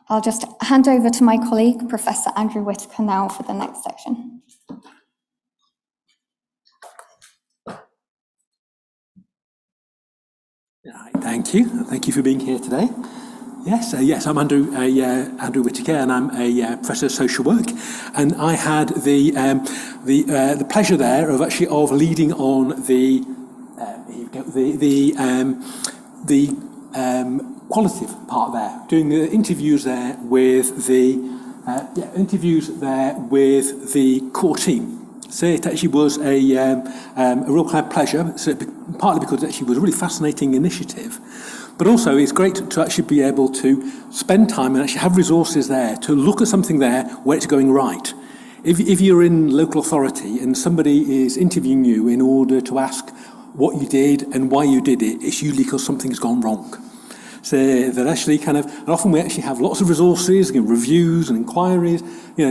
I'll just hand over to my colleague, Professor Andrew Whitaker, now for the next section. Thank you. Thank you for being here today. Yes, I'm Andrew Whitaker, and I'm a professor of social work. And I had the pleasure there of leading on the qualitative part there, doing the interviews there with the core team. So it actually was a real kind of pleasure, so partly because it actually was a really fascinating initiative, but also it's great to actually be able to spend time and actually have resources there to look at something there where it's going right. If you're in local authority and somebody is interviewing you in order to ask what you did and why you did it, it's usually because something's gone wrong. So that actually and often we actually have lots of resources, reviews and inquiries,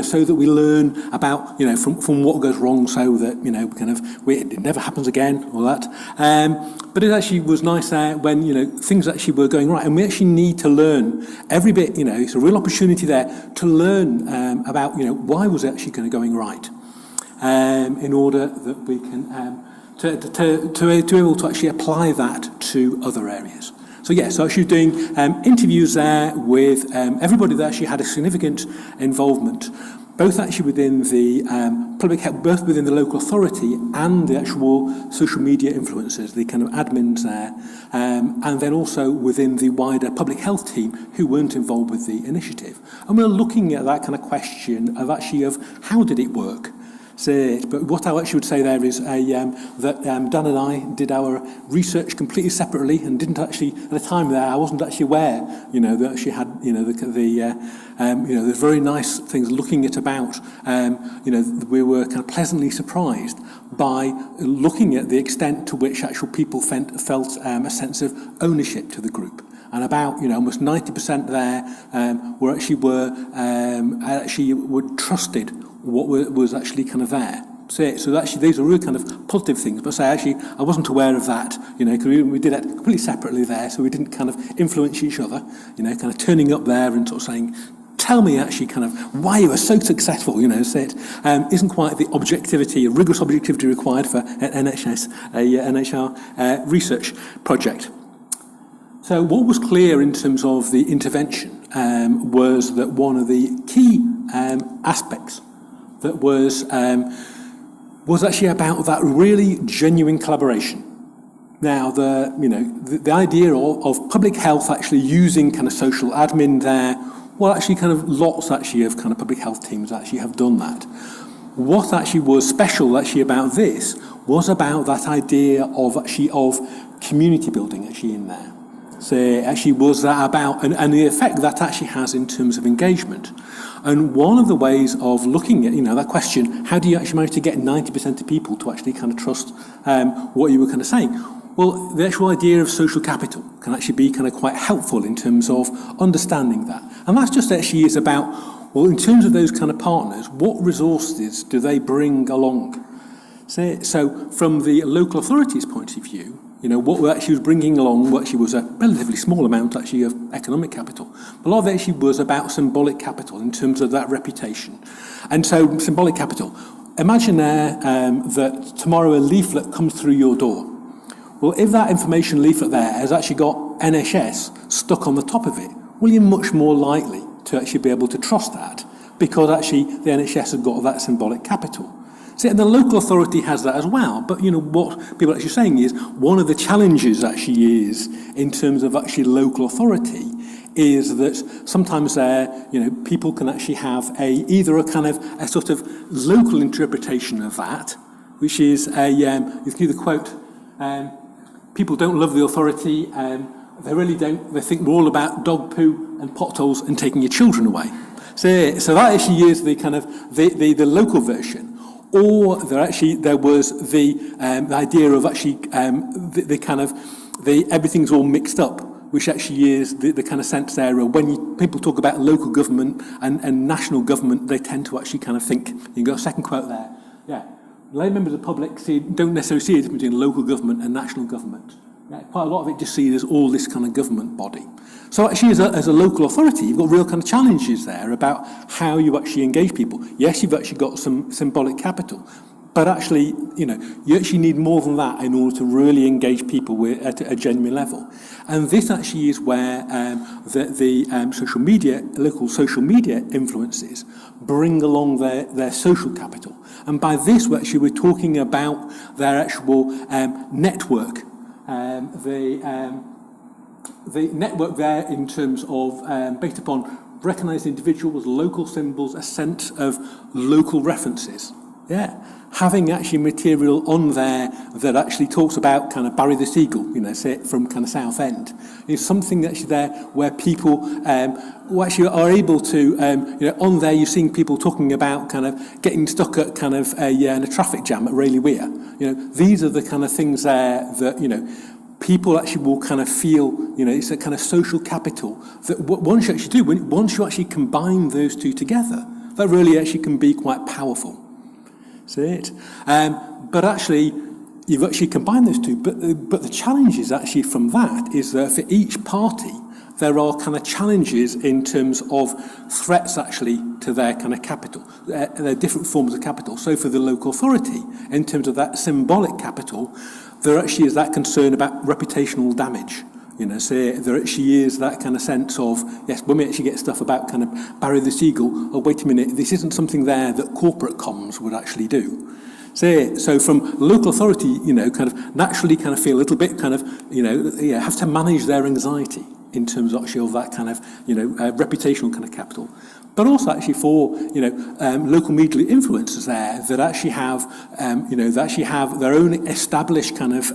so that we learn about, from what goes wrong, so that, it never happens again, all that. But it actually was nice when, things actually were going right, and we actually need to learn every bit, it's a real opportunity there to learn about, why was it actually going right, in order that we can, to be able to actually apply that to other areas. So actually doing interviews there with everybody that actually had a significant involvement, both actually within the public health, both within the local authority and the actual social media influencers, the kind of admins there, and then also within the wider public health team who weren't involved with the initiative. And we're looking at that kind of question of how did it work? But what I actually would say there is that Dan and I did our research completely separately and didn't actually, at the time there, I wasn't actually aware, that she had, there's very nice things looking at about, we were kind of pleasantly surprised by looking at the extent to which actual people felt a sense of ownership to the group. And about, almost 90% there were trusted what was actually kind of there. So actually these are really kind of positive things, but I wasn't aware of that, because we did it completely separately there, so we didn't kind of influence each other, kind of turning up there and sort of saying, tell me actually kind of why you were so successful, isn't quite the rigorous objectivity required for an NHR research project. So what was clear in terms of the intervention was that one of the key aspects that was actually about that really genuine collaboration. Now, the idea of public health actually using kind of social admin there, well, actually kind of lots actually of kind of public health teams actually have done that. What actually was special actually about this was about that idea of community building actually in there. So actually was that about, and the effect that actually has in terms of engagement. And one of the ways of looking at, that question, how do you actually manage to get 90% of people to actually kind of trust what you were kind of saying? Well, the actual idea of social capital can actually be kind of quite helpful in terms of understanding that. And that's just actually is about, well, in terms of those kind of partners, what resources do they bring along? So from the local authorities' point of view, what we actually was bringing along, what actually was a relatively small amount actually of economic capital. A lot of it actually was about symbolic capital in terms of that reputation. And so symbolic capital, imagine there that tomorrow a leaflet comes through your door. Well, if that information leaflet there has actually got NHS stuck on the top of it, well, you're much more likely to actually be able to trust that, because actually the NHS has got that symbolic capital. So the local authority has that as well, but what people are actually saying is one of the challenges actually is in terms of actually local authority is that sometimes people can actually have either a sort of local interpretation of that, which is you see the quote, people don't love the authority, they really don't, they think we're all about dog poo and potholes and taking your children away. So that actually is the kind of the local version. Or there was the idea of actually the everything's all mixed up, which actually is the kind of sense there of when people talk about local government and national government, they tend to actually kind of think, you got a second quote there, yeah, lay members of the public don't necessarily see a difference between local government and national government. Yeah, quite a lot of it just seen as all this kind of government body. So actually as a local authority, you've got real kind of challenges there about how you actually engage people. Yes, you've actually got some symbolic capital, but actually, you actually need more than that in order to really engage people at a genuine level. And this actually is where the social media, local social media influences bring along their social capital. And by this, we're talking about their actual network. The network there in terms of based upon recognised individuals, local symbols, a sense of local references. Yeah, having actually material on there that actually talks about kind of Barry the Seagull, say from kind of Southend, is something actually there where people actually are able to, on there you're seeing people talking about kind of getting stuck at kind of in a traffic jam at Rayleigh Weir. These are the kind of things there that people actually will kind of feel, it's a kind of social capital that once you actually do, once you actually combine those two together, that really actually can be quite powerful. See it? But actually, you've actually combined those two, but the challenge is actually from that is that for each party, there are kind of challenges in terms of threats actually to their kind of capital, their different forms of capital. So for the local authority, in terms of that symbolic capital, there actually is that concern about reputational damage. So there actually is that kind of sense of, yes, when we actually get stuff about kind of Barry the Seagull, oh, wait a minute, this isn't something there that corporate comms would actually do. So from local authority, kind of naturally kind of feel a little bit kind of, have to manage their anxiety in terms actually of that kind of, reputational kind of capital. But also actually for, local media influencers there that actually have, their own established kind of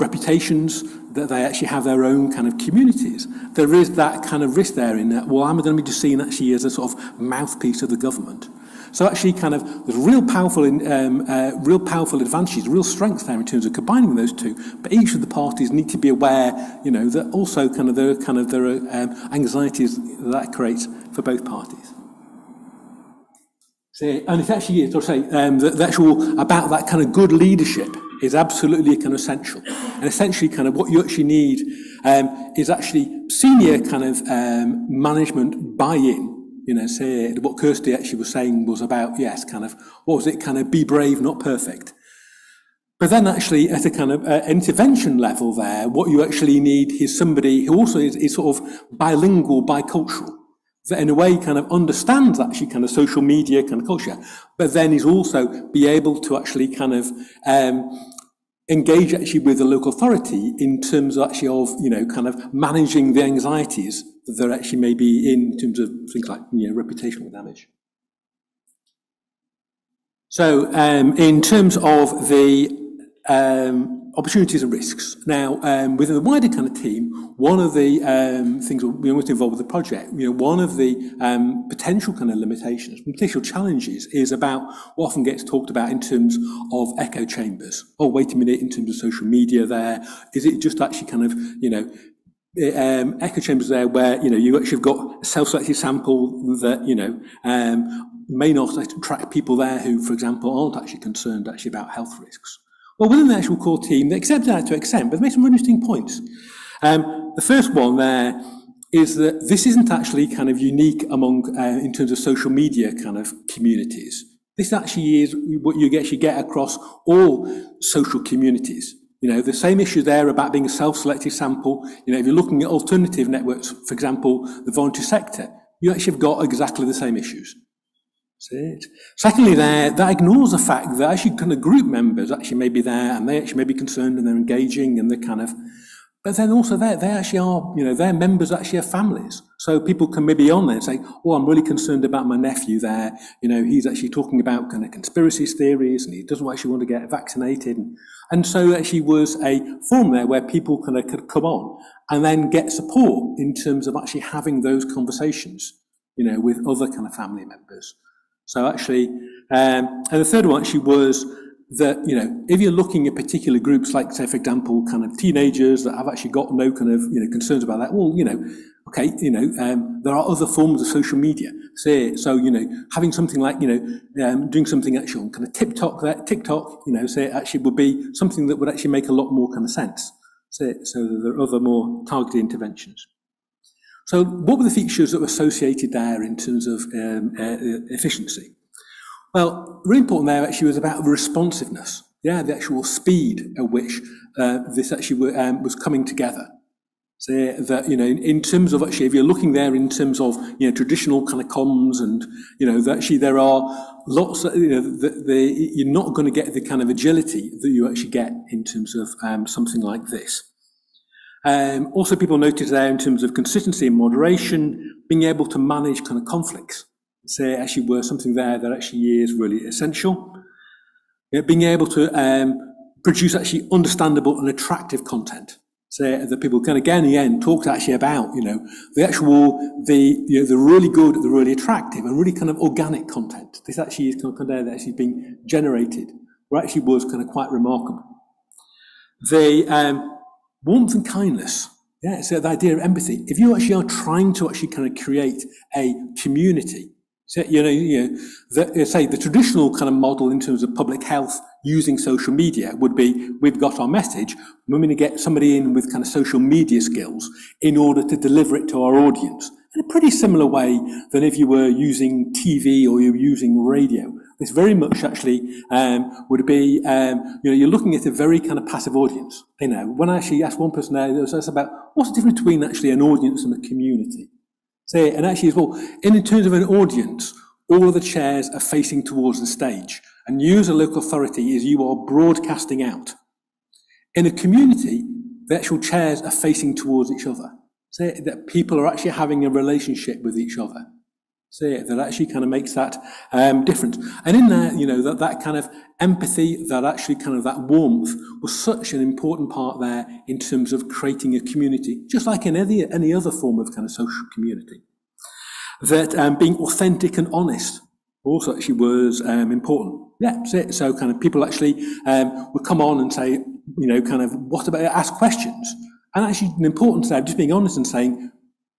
reputations, that they actually have their own kind of communities. There is that kind of risk there in that, well, am I going to be just seen actually as a sort of mouthpiece of the government? So actually kind of there's real powerful advantages, real strengths there in terms of combining those two, but each of the parties need to be aware, that also there are anxieties that creates for both parties. So, and it actually is, the actual about that kind of good leadership is absolutely kind of essential. And essentially kind of what you actually need is actually senior kind of management buy-in. Say what Kirsty actually was saying was about, yes, kind of, what was it, kind of be brave, not perfect. But then actually at a kind of intervention level there, what you actually need is somebody who also is sort of bilingual, bicultural, that in a way kind of understands actually kind of social media kind of culture, but then is also be able to actually kind of engage actually with the local authority in terms actually of, kind of managing the anxieties that there actually may be in terms of things like, reputational damage. So in terms of the opportunities and risks. Now, within the wider kind of team, one of the things we want to involve with the project, one of the potential kind of limitations, potential challenges is about what often gets talked about in terms of echo chambers. Oh, wait a minute, in terms of social media there, is it just actually kind of, echo chambers there where, you actually have got a self-selected sample that, may not attract people there who, for example, aren't actually concerned actually about health risks. Well, within the actual core team, they accept that to an extent, but they make some really interesting points. The first one there is that this isn't actually kind of unique among, in terms of social media kind of communities. This actually is what you actually get across all social communities. The same issue there about being a self-selected sample. If you're looking at alternative networks, for example, the voluntary sector, you actually have got exactly the same issues. That's it. Secondly, that ignores the fact that actually kind of group members actually may be there and they actually may be concerned and they're engaging and they're kind of, but then also they actually are, their members actually have families. So people can maybe on there and say, oh, I'm really concerned about my nephew there. He's actually talking about kind of conspiracy theories and he doesn't actually want to get vaccinated. And so actually was a forum there where people kind of could come on and then get support in terms of actually having those conversations, with other kind of family members. So actually, and the third one actually was that, if you're looking at particular groups, like say, for example, kind of teenagers that have actually got no kind of, concerns about that, well, okay, there are other forms of social media. So, having something like, doing something actually on kind of TikTok, say actually would be something that would actually make a lot more kind of sense. So there are other more targeted interventions. So what were the features that were associated there in terms of efficiency? Well, really important there actually was about the responsiveness, the actual speed at which this actually was coming together. So that, in terms of actually, if you're looking there in terms of, traditional kind of comms and, that actually there are lots of, you're not going to get the kind of agility that you actually get in terms of something like this. Also, people noted there in terms of consistency and moderation, being able to manage kind of conflicts. So actually were something there that actually is really essential. Being able to produce actually understandable and attractive content. So that people can again talk actually about, the actual, the really good, the really attractive and really kind of organic content. This actually is kind of there that actually being generated, or actually was kind of quite remarkable. The warmth and kindness. Yeah, so the idea of empathy. If you actually are trying to actually kind of create a community, so, say the traditional kind of model in terms of public health using social media would be, we've got our message, we're going to get somebody in with kind of social media skills in order to deliver it to our audience. In a pretty similar way than if you were using TV or you were using radio. This very much actually would be, you're looking at a very kind of passive audience. When I actually asked one person there, it was about what's the difference between actually an audience and a community? And actually as well, in terms of an audience, all of the chairs are facing towards the stage. And you as a local authority is you are broadcasting out. In a community, the actual chairs are facing towards each other. So that people are actually having a relationship with each other. So that actually kind of makes that difference. And in there, that kind of empathy, that actually kind of that warmth was such an important part there in terms of creating a community, just like in any other form of kind of social community. That being authentic and honest also actually was important. Yeah, so kind of people actually would come on and say, kind of, what about, ask questions. And actually the importance there, just being honest and saying,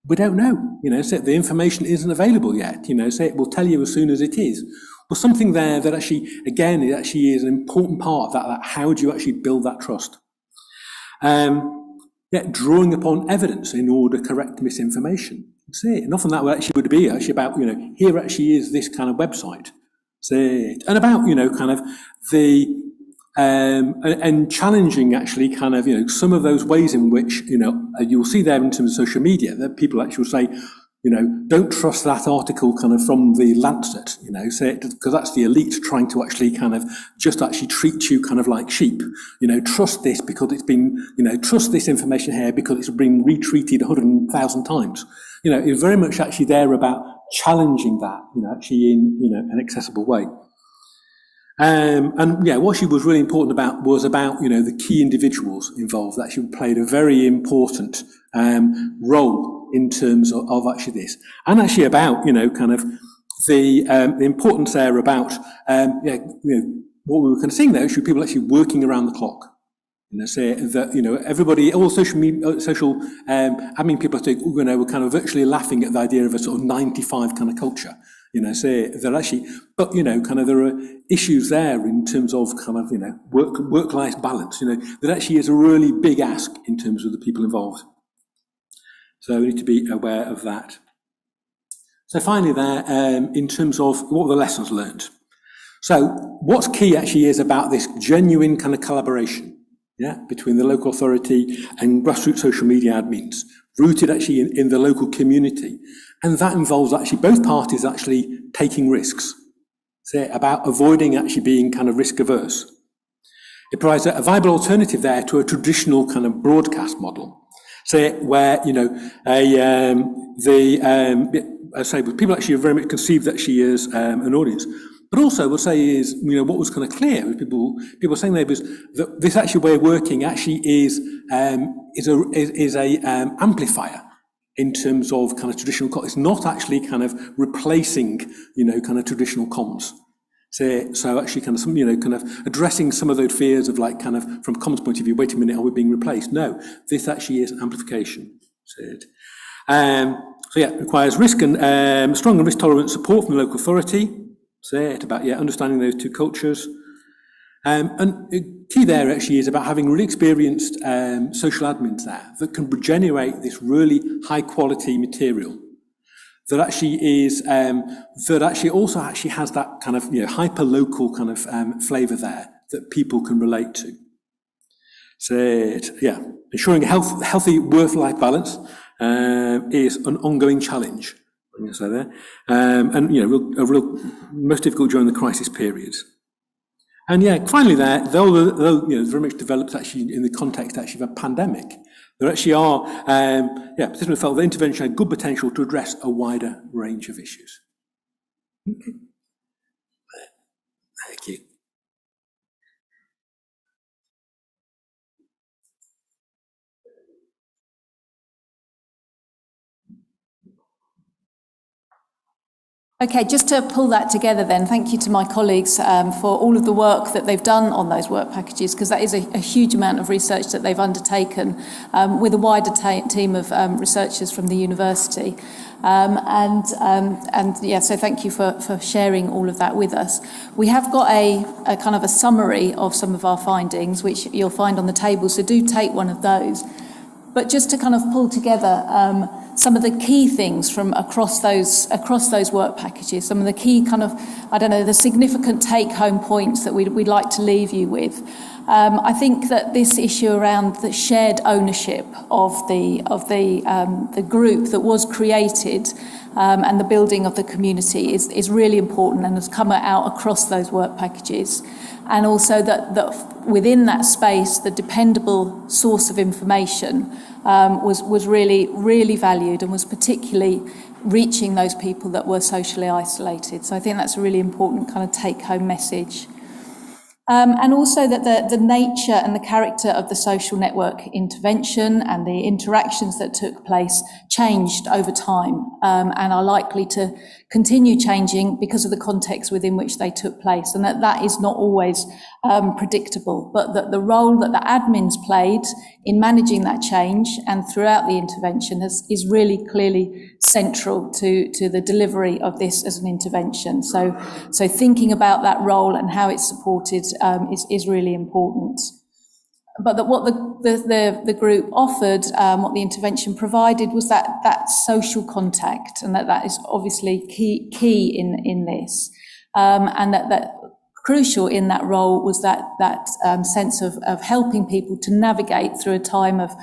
we don't know, so the information isn't available yet, so it will tell you as soon as it is. Well, something there that actually, again, it actually is an important part of that how do you actually build that trust? Drawing upon evidence in order to correct misinformation. And often that would be actually about, here actually is this kind of website. And about, kind of the, and challenging actually kind of, some of those ways in which, you'll see there in terms of social media that people actually will say, don't trust that article kind of from the Lancet, because that's the elite trying to actually kind of just actually treat you kind of like sheep. Trust this because it's been, trust this information here because it's been retweeted 100,000 times. It's very much actually there about challenging that, actually in, an accessible way. What she was really important about was about, the key individuals involved that actually played a very important role in terms of actually this. And actually about, kind of the importance there about, what we were kind of seeing there, actually people actually working around the clock. Say that, everybody, all social admin people, I think, were kind of virtually laughing at the idea of a sort of 9-to-5 kind of culture. Say they're actually, but, kind of there are issues there in terms of kind of, work-life balance, that actually is a really big ask in terms of the people involved. So we need to be aware of that. So finally there, in terms of what were the lessons learned? So what's key actually is about this genuine kind of collaboration, between the local authority and grassroots social media admins, rooted actually in the local community. And that involves actually both parties actually taking risks, about avoiding actually being kind of risk averse. It provides a viable alternative there to a traditional kind of broadcast model, where, people actually very much conceive that she is an audience. But also, we'll say is, what was kind of clear, people were saying there was that this actual way of working actually is a amplifier in terms of kind of traditional comms. It's not actually kind of replacing, kind of traditional comms. So actually kind of kind of addressing some of those fears of like kind of from comms point of view, wait a minute, are we being replaced? No, this actually is amplification. It requires risk and strong and risk tolerant support from the local authority. It's about understanding those two cultures. And key there actually is about having really experienced social admins there that can generate this really high quality material that actually is that actually also actually has that kind of hyper local kind of flavour there that people can relate to. Ensuring a healthy work-life balance is an ongoing challenge. I'm going to say there, and most difficult during the crisis periods. And finally, though very much developed actually in the context actually of a pandemic, there actually are particularly felt the intervention had good potential to address a wider range of issues. Okay. Thank you. Okay, just to pull that together then, thank you to my colleagues for all of the work that they've done on those work packages, because that is a huge amount of research that they've undertaken with a wider team of researchers from the university. So thank you for sharing all of that with us. We have got a kind of a summary of some of our findings, which you'll find on the table, so do take one of those. But just to kind of pull together some of the key things from across those work packages, some of the key kind of, the significant take-home points that we'd like to leave you with. I think that this issue around the shared ownership of the group that was created and the building of the community is really important and has come out across those work packages. And also that within that space, the dependable source of information was really, really valued and was particularly reaching those people that were socially isolated. So I think that's a really important kind of take-home message. And also that the nature and the character of the social network intervention and the interactions that took place changed over time and are likely to continue changing because of the context within which they took place, and that is not always predictable, but that the role that the admins played in managing that change and throughout the intervention is really clearly central to the delivery of this as an intervention. So thinking about that role and how it's supported is really important. But that what the group offered, what the intervention provided, was that social contact, and that is obviously key in this, and that crucial in that role was that sense of helping people to navigate through a time of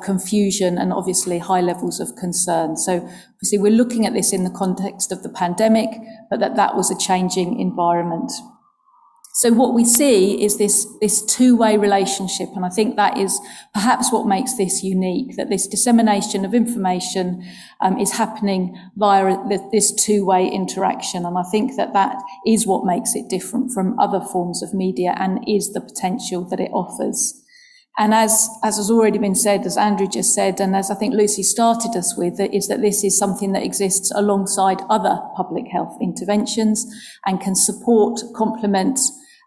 confusion and obviously high levels of concern. So obviously we're looking at this in the context of the pandemic, but that was a changing environment. So what we see is this two-way relationship, and I think that is perhaps what makes this unique, that this dissemination of information is happening via this two-way interaction, and I think that is what makes it different from other forms of media and is the potential that it offers. And as has already been said, as Andrew just said, and as I think Lucy started us with, is that this is something that exists alongside other public health interventions and can support, complement,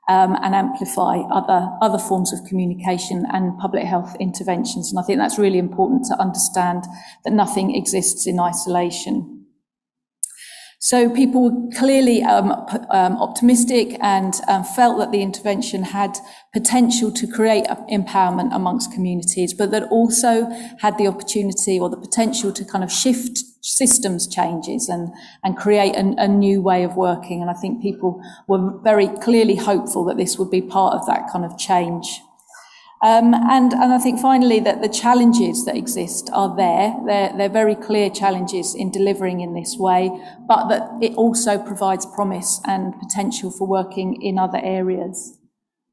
and amplify other forms of communication and public health interventions. And I think that's really important to understand, that nothing exists in isolation. So people were clearly optimistic and felt that the intervention had potential to create empowerment amongst communities, but that also had the opportunity or the potential to kind of shift systems changes and create a new way of working. And I think people were very clearly hopeful that this would be part of that kind of change. And I think finally that the challenges that exist are there. They're very clear challenges in delivering in this way, but that it also provides promise and potential for working in other areas.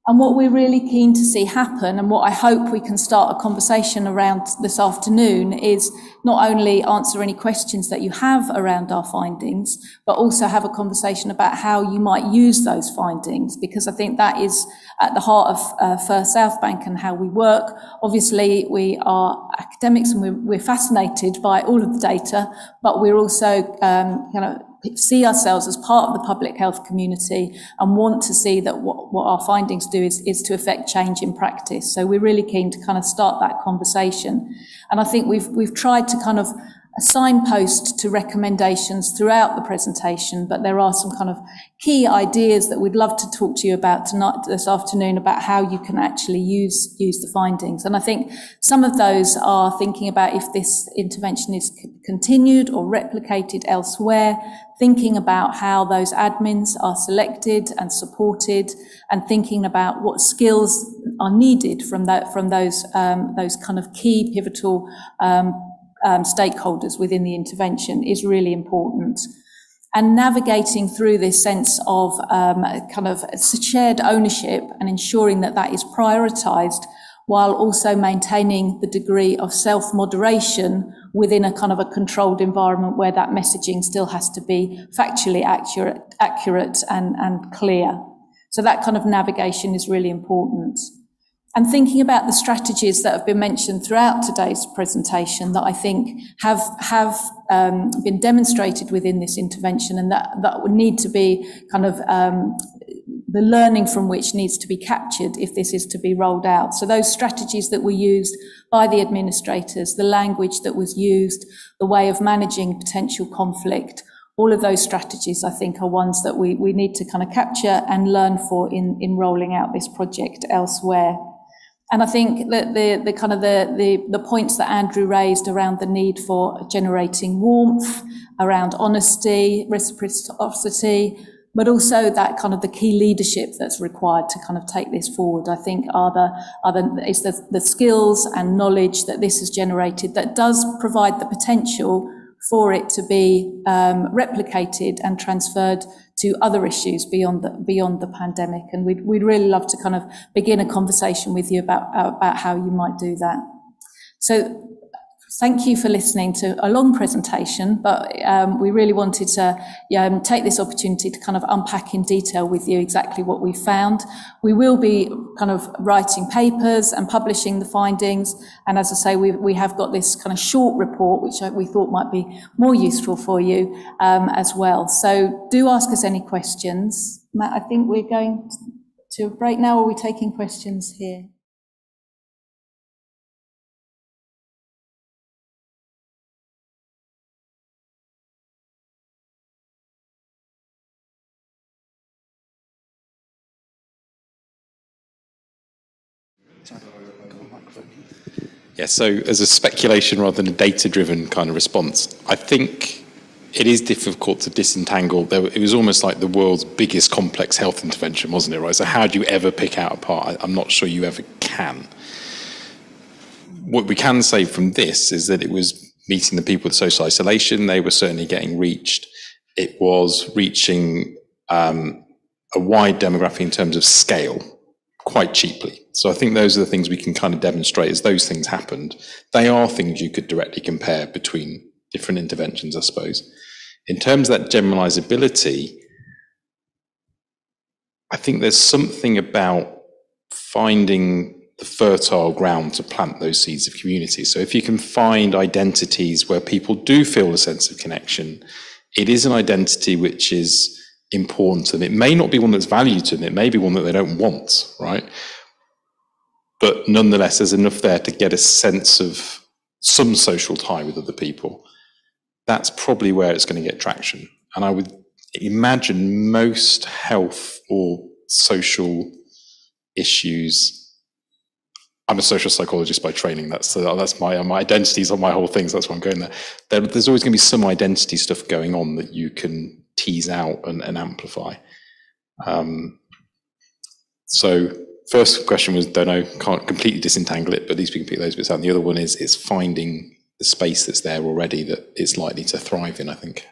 And what we're really keen to see happen, and what I hope we can start a conversation around this afternoon, is not only answer any questions that you have around our findings, but also have a conversation about how you might use those findings, because I think that is at the heart of PHIRST South Bank and how we work. Obviously, we are academics and we're fascinated by all of the data, but we're also see ourselves as part of the public health community and want to see that what our findings do is to affect change in practice. So we're really keen to kind of start that conversation. And I think we've tried to kind of signpost to recommendations throughout the presentation, but there are some kind of key ideas that we'd love to talk to you about this afternoon about how you can actually use the findings. And I think some of those are thinking about if this intervention is continued or replicated elsewhere, thinking about how those admins are selected and supported, and thinking about what skills are needed from those kind of key pivotal stakeholders within the intervention is really important. And navigating through this sense of kind of shared ownership and ensuring that that is prioritised, while also maintaining the degree of self-moderation within a kind of a controlled environment where that messaging still has to be factually accurate and clear. So that kind of navigation is really important. And thinking about the strategies that have been mentioned throughout today's presentation that I think have been demonstrated within this intervention, and that would need to be kind of the learning from which needs to be captured if this is to be rolled out. So those strategies that were used by the administrators, the language that was used, the way of managing potential conflict, all of those strategies I think are ones that we need to kind of capture and learn for in rolling out this project elsewhere. And I think that the points that Andrew raised around the need for generating warmth, around honesty, reciprocity, but also that kind of the key leadership that's required to kind of take this forward, I think is the skills and knowledge that this has generated that does provide the potential for it to be replicated and transferred to other issues beyond the pandemic. And we'd really love to kind of begin a conversation with you about how you might do that. So thank you for listening to a long presentation, but we really wanted to take this opportunity to kind of unpack in detail with you exactly what we found. We will be kind of writing papers and publishing the findings. And as I say, we have got this kind of short report, which we thought might be more useful for you as well. So do ask us any questions. Matt, I think we're going to a break now, or are we taking questions here? Yeah, so as a speculation rather than a data-driven kind of response, I think it is difficult to disentangle. It was almost like the world's biggest complex health intervention, wasn't it, right? So how do you ever pick out apart? I'm not sure you ever can. What we can say from this is that it was meeting the people with social isolation. They were certainly getting reached. It was reaching a wide demographic in terms of scale, quite cheaply. So I think those are the things we can kind of demonstrate as those things happened. They are things you could directly compare between different interventions, I suppose. In terms of that generalizability, I think there's something about finding the fertile ground to plant those seeds of community. So if you can find identities where people do feel a sense of connection, it is an identity which is important, and it may not be one that's valued to them, it may be one that they don't want, right? But nonetheless, there's enough there to get a sense of some social tie with other people. That's probably where it's going to get traction. And I would imagine most health or social issues. I'm a social psychologist by training. That's my identities on my whole thing. So that's why I'm going there. There's always going to be some identity stuff going on that you can tease out and amplify. So first question was, don't know, can't completely disentangle it, but at least we can pick those bits out. And the other one is finding the space that's there already that it's likely to thrive in, I think.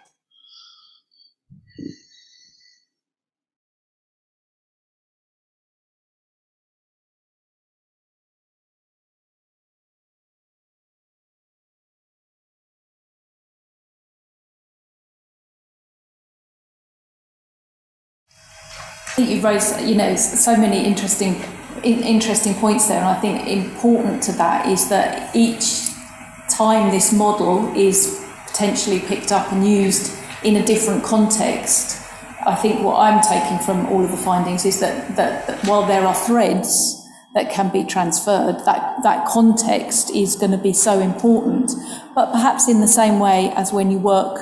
I think you've raised, so many interesting points there, and I think important to that is that each time this model is potentially picked up and used in a different context, I think what I'm taking from all of the findings is that while there are threads that can be transferred, that context is going to be so important, but perhaps in the same way as when you work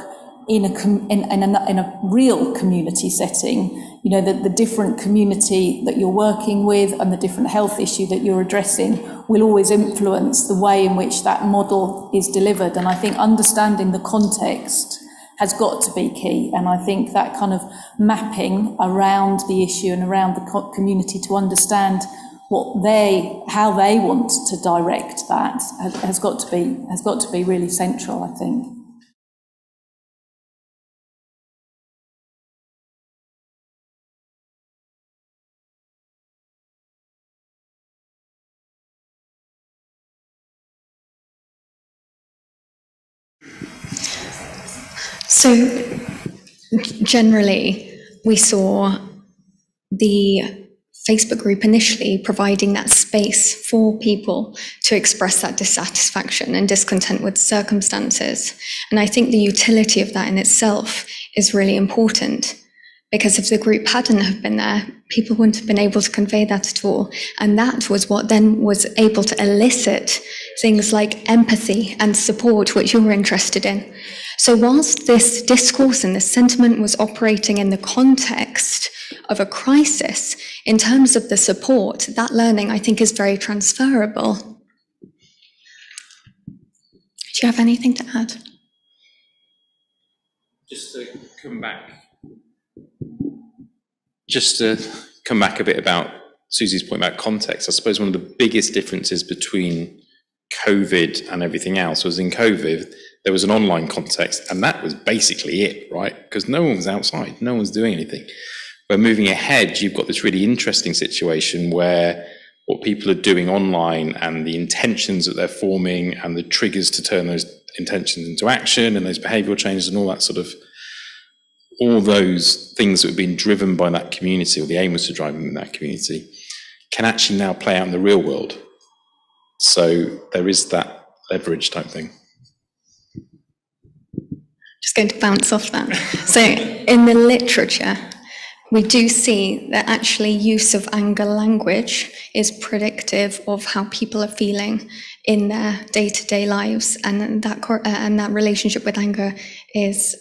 in a real community setting, the different community that you're working with and the different health issue that you're addressing will always influence the way in which that model is delivered. And I think understanding the context has got to be key. And I think that kind of mapping around the issue and around the community to understand how they want to direct that has got to be really central, I think. So generally, we saw the Facebook group initially providing that space for people to express that dissatisfaction and discontent with circumstances. And I think the utility of that in itself is really important, because if the group hadn't have been there, people wouldn't have been able to convey that at all. And that was what then was able to elicit things like empathy and support, which you were interested in. So whilst this discourse and this sentiment was operating in the context of a crisis, in terms of the support, that learning, I think, is very transferable. Do you have anything to add? Just to come back a bit about Susie's point about context, I suppose one of the biggest differences between COVID and everything else was in COVID, there was an online context, and that was basically it, right? Because no one was outside, no one was doing anything. But moving ahead, you've got this really interesting situation where what people are doing online and the intentions that they're forming and the triggers to turn those intentions into action and those behavioural changes and all that sort of, all those things that have been driven by that community, or the aim was to drive them in that community, can actually now play out in the real world. So there is that leverage type thing. Just going to bounce off that. So in the literature, we do see that actually use of anger language is predictive of how people are feeling in their day-to-day lives, and that relationship with anger is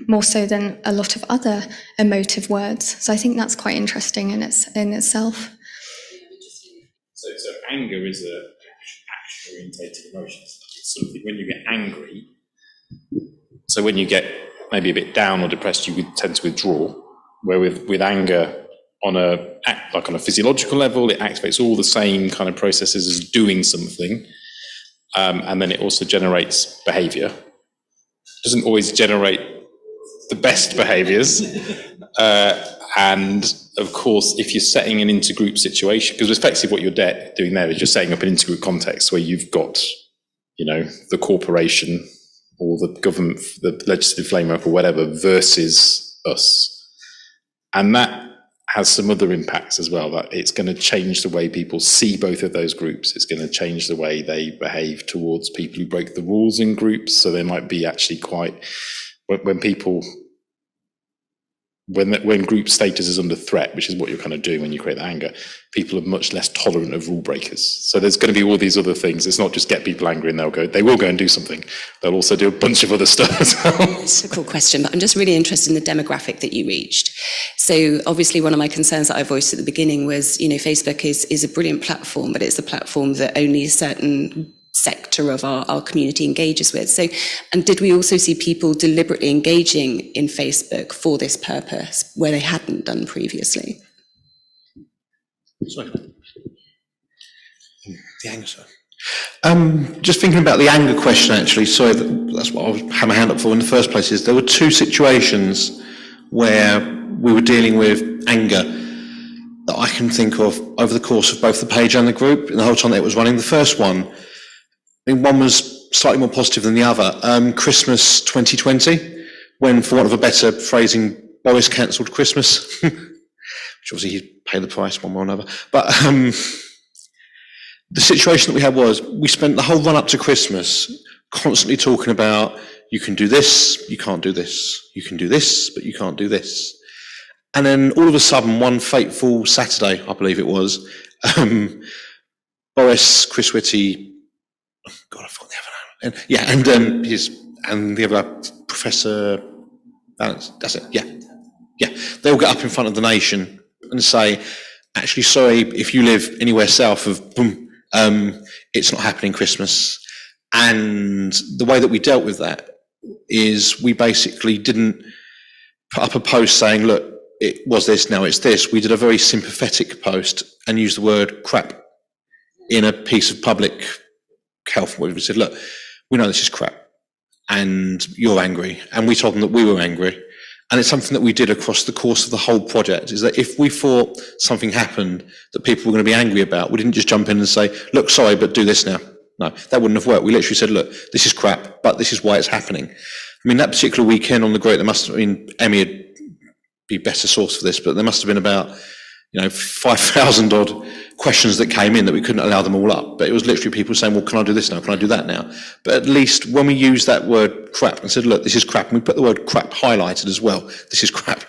more so than a lot of other emotive words. So I think that's quite interesting in itself. So anger is a action-orientated emotion. It's something when you get angry. So when you get maybe a bit down or depressed, you would tend to withdraw. Where with anger on a physiological level, it activates all the same kind of processes as doing something, and then it also generates behaviour. It doesn't always generate the best behaviours, and of course, if you're setting an intergroup situation, because effectively what you're doing there is you're setting up an intergroup context where you've got, the corporation or the government, the legislative framework or whatever versus us. And that has some other impacts as well, that it's going to change the way people see both of those groups. It's going to change the way they behave towards people who break the rules in groups. So they might be actually quite, when people when group status is under threat, which is what you're kind of doing when you create that anger, people are much less tolerant of rule breakers. So there's going to be all these other things. It's not just get people angry and they will go and do something. They'll also do a bunch of other stuff as well. It's a cool question, but I'm just really interested in the demographic that you reached. So obviously one of my concerns that I voiced at the beginning was, Facebook is a brilliant platform, but it's a platform that only a certain sector of our community engages with. So, and did we also see people deliberately engaging in Facebook for this purpose where they hadn't done previously? Sorry. The anger, sorry. Just thinking about the anger question, actually, sorry, that's what I had my hand up for in the first place, is there were two situations where we were dealing with anger that I can think of over the course of both the page and the group, and the whole time that it was running. The first one, I think one was slightly more positive than the other. Christmas 2020, when, for want of a better phrasing, Boris cancelled Christmas, which obviously he'd pay the price one way or another. But the situation that we had was, we spent the whole run up to Christmas constantly talking about, you can do this, you can't do this, you can do this, but you can't do this. And then all of a sudden, one fateful Saturday, I believe it was, Boris, Chris Whitty, God, I forgot the other name. And the other Professor, that's it, yeah. They'll get up in front of the nation and say, actually, sorry, if you live anywhere south of boom, it's not happening Christmas. And the way that we dealt with that is we basically didn't put up a post saying, look, it was this, now it's this. We did a very sympathetic post and used the word crap in a piece of public health where we said, look, we know this is crap and you're angry. And we told them that we were angry. And it's something that we did across the course of the whole project, is that if we thought something happened that people were going to be angry about, we didn't just jump in and say, look, sorry, but do this now. No, that wouldn't have worked. We literally said, look, this is crap, but this is why it's happening. I mean, that particular weekend on the Great, there must have been, Emmy would be better source for this, but there must have been about 5,000 odd questions that came in that we couldn't allow them all up. But it was literally people saying, well, can I do this now? Can I do that now? But at least when we used that word crap and said, look, this is crap, and we put the word crap highlighted as well, this is crap,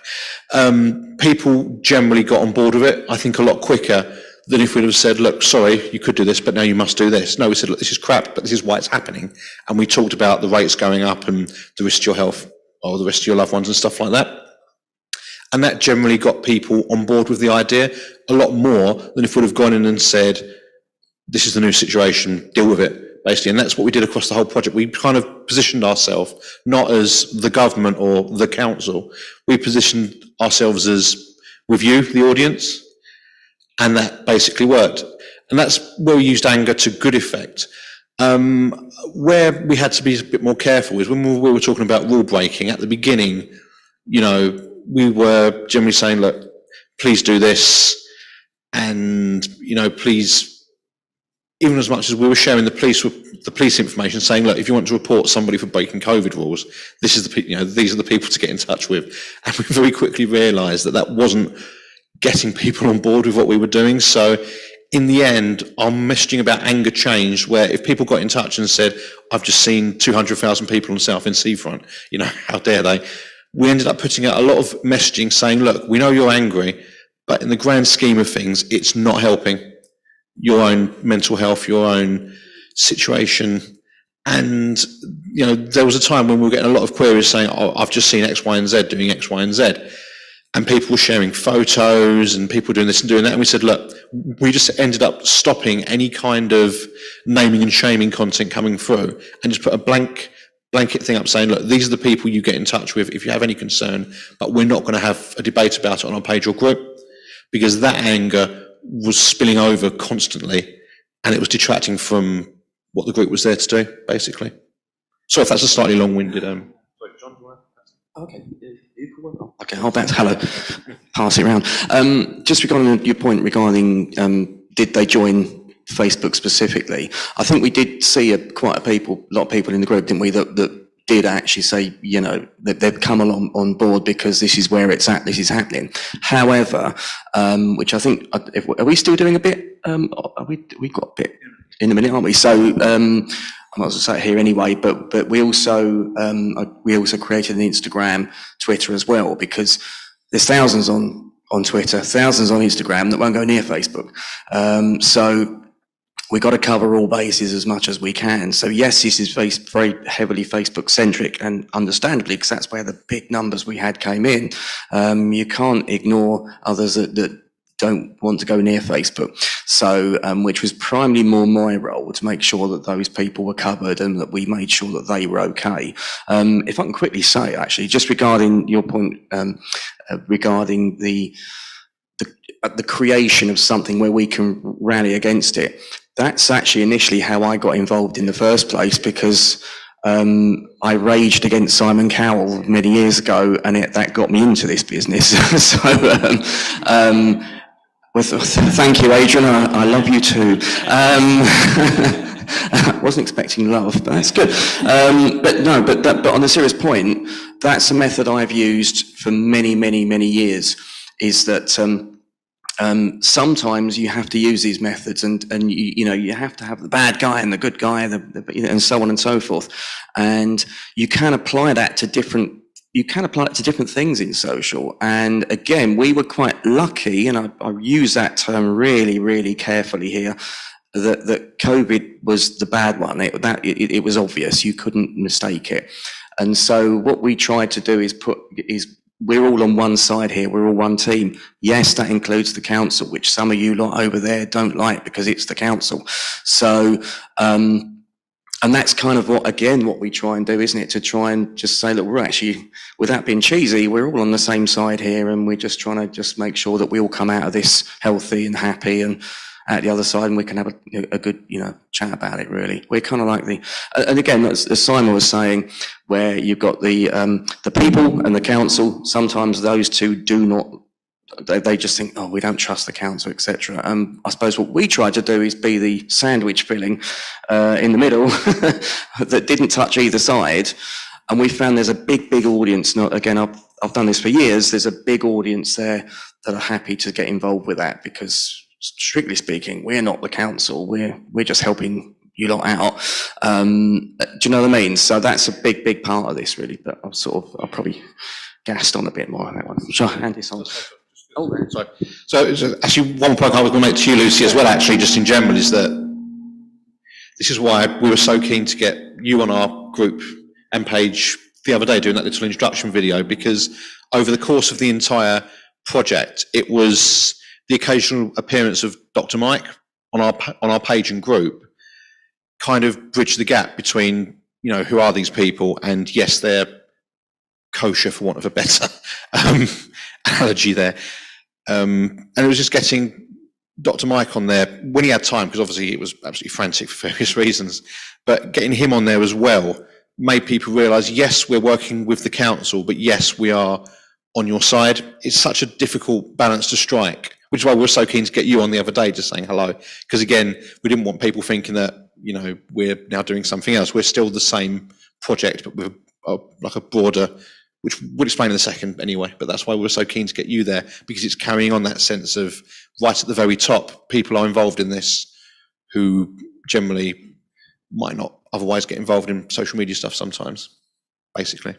people generally got on board with it, I think, a lot quicker than if we'd have said, look, sorry, you could do this, but now you must do this. No, we said, look, this is crap, but this is why it's happening. And we talked about the rates going up and the risk to your health or the risk to your loved ones and stuff like that. And that generally got people on board with the idea a lot more than if we'd have gone in and said, this is the new situation, deal with it, basically. And that's what we did across the whole project. We kind of positioned ourselves not as the government or the council. We positioned ourselves as with you, the audience, and that basically worked. And that's where we used anger to good effect. Where we had to be a bit more careful is when we were talking about rule breaking at the beginning, we were generally saying, look, please do this. And, please, even as much as we were sharing the police information, saying, look, if you want to report somebody for breaking COVID rules, this is these are the people to get in touch with. And we very quickly realised that wasn't getting people on board with what we were doing. So in the end, our messaging about anger changed, where if people got in touch and said, I've just seen 200,000 people on Southend Seafront, how dare they? We ended up putting out a lot of messaging saying, look, we know you're angry, but in the grand scheme of things, it's not helping your own mental health, your own situation. And, there was a time when we were getting a lot of queries saying, oh, I've just seen X, Y, and Z doing X, Y, and Z. And people were sharing photos and people doing this and doing that. And we said, look, we just ended up stopping any kind of naming and shaming content coming through and just put a blanket thing up saying, look, these are the people you get in touch with if you have any concern, but we're not going to have a debate about it on our page or group, because that anger was spilling over constantly and it was detracting from what the group was there to do, basically. Sorry if that's a slightly long-winded... Sorry, John, do you want to... Okay. Okay, I'll pass it around. Just regarding your point regarding did they join Facebook specifically, I think we did see quite a lot of people in the group, didn't we, that did actually say, that they've come along on board because this is where it's at, this is happening. However, which I think, are we still doing a bit? We've got a bit in a minute, aren't we? So I might as well say it here anyway, but we also created an Instagram, Twitter as well, because there's thousands on Twitter, thousands on Instagram that won't go near Facebook. So we've got to cover all bases as much as we can. So yes, this is very heavily Facebook centric, and understandably, because that's where the big numbers we had came in. You can't ignore others that don't want to go near Facebook. So, which was primarily more my role, to make sure that those people were covered and that we made sure that they were okay. If I can quickly say, actually, just regarding your point, regarding the creation of something where we can rally against it, that's actually initially how I got involved in the first place, because I raged against Simon Cowell many years ago, and that got me into this business. So, thank you, Adrian. I love you too. I wasn't expecting love, but that's good. But on a serious point, that's a method I've used for many, many, many years. Is that sometimes you have to use these methods, and you have to have the bad guy and the good guy, and so on and so forth, and you can apply that to different. You can apply it to different things in social. And again, we were quite lucky, and I use that term really, really carefully here, that COVID was the bad one. It was obvious. You couldn't mistake it. And so what we tried to do is we're all on one side here. We're all one team. Yes, that includes the council, which some of you lot over there don't like because it's the council. So, and that's kind of what we try and do, isn't it? To try and just say, look, we're actually, without being cheesy, we're all on the same side here, and we're just trying to just make sure that we all come out of this healthy and happy, and at the other side, and we can have a good, chat about it, really. We're kind of like and again, as Simon was saying, where you've got the people and the council, sometimes those two do not, they just think, oh, we don't trust the council, etc. I suppose what we try to do is be the sandwich filling in the middle that didn't touch either side. And we found there's a big audience. Again, I've done this for years. There's a big audience there that are happy to get involved with that, because strictly speaking, we're not the council. We're just helping you lot out. Do you know what I mean? So that's a big part of this, really. But I've probably gassed on a bit more on that one. Sure, Andy, sorry. Oh, sorry. So actually, one point I was going to make to you, Lucy, as well, actually, just in general, is that this is why we were so keen to get you on our group and page the other day doing that little introduction video, because over the course of the entire project, it was the occasional appearance of Dr. Mike on our page and group kind of bridged the gap between, who are these people, and yes, they're kosher, for want of a better analogy there. And it was just getting Dr. Mike on there when he had time, because obviously it was absolutely frantic for various reasons, but getting him on there as well made people realise, yes, we're working with the council, but yes, we are on your side. It's such a difficult balance to strike, which is why we were so keen to get you on the other day, just saying hello, because again, we didn't want people thinking that, we're now doing something else. We're still the same project, but with like a broader, which we'll explain in a second anyway, but that's why we're so keen to get you there, because it's carrying on that sense of right at the very top, people are involved in this who generally might not otherwise get involved in social media stuff sometimes, basically.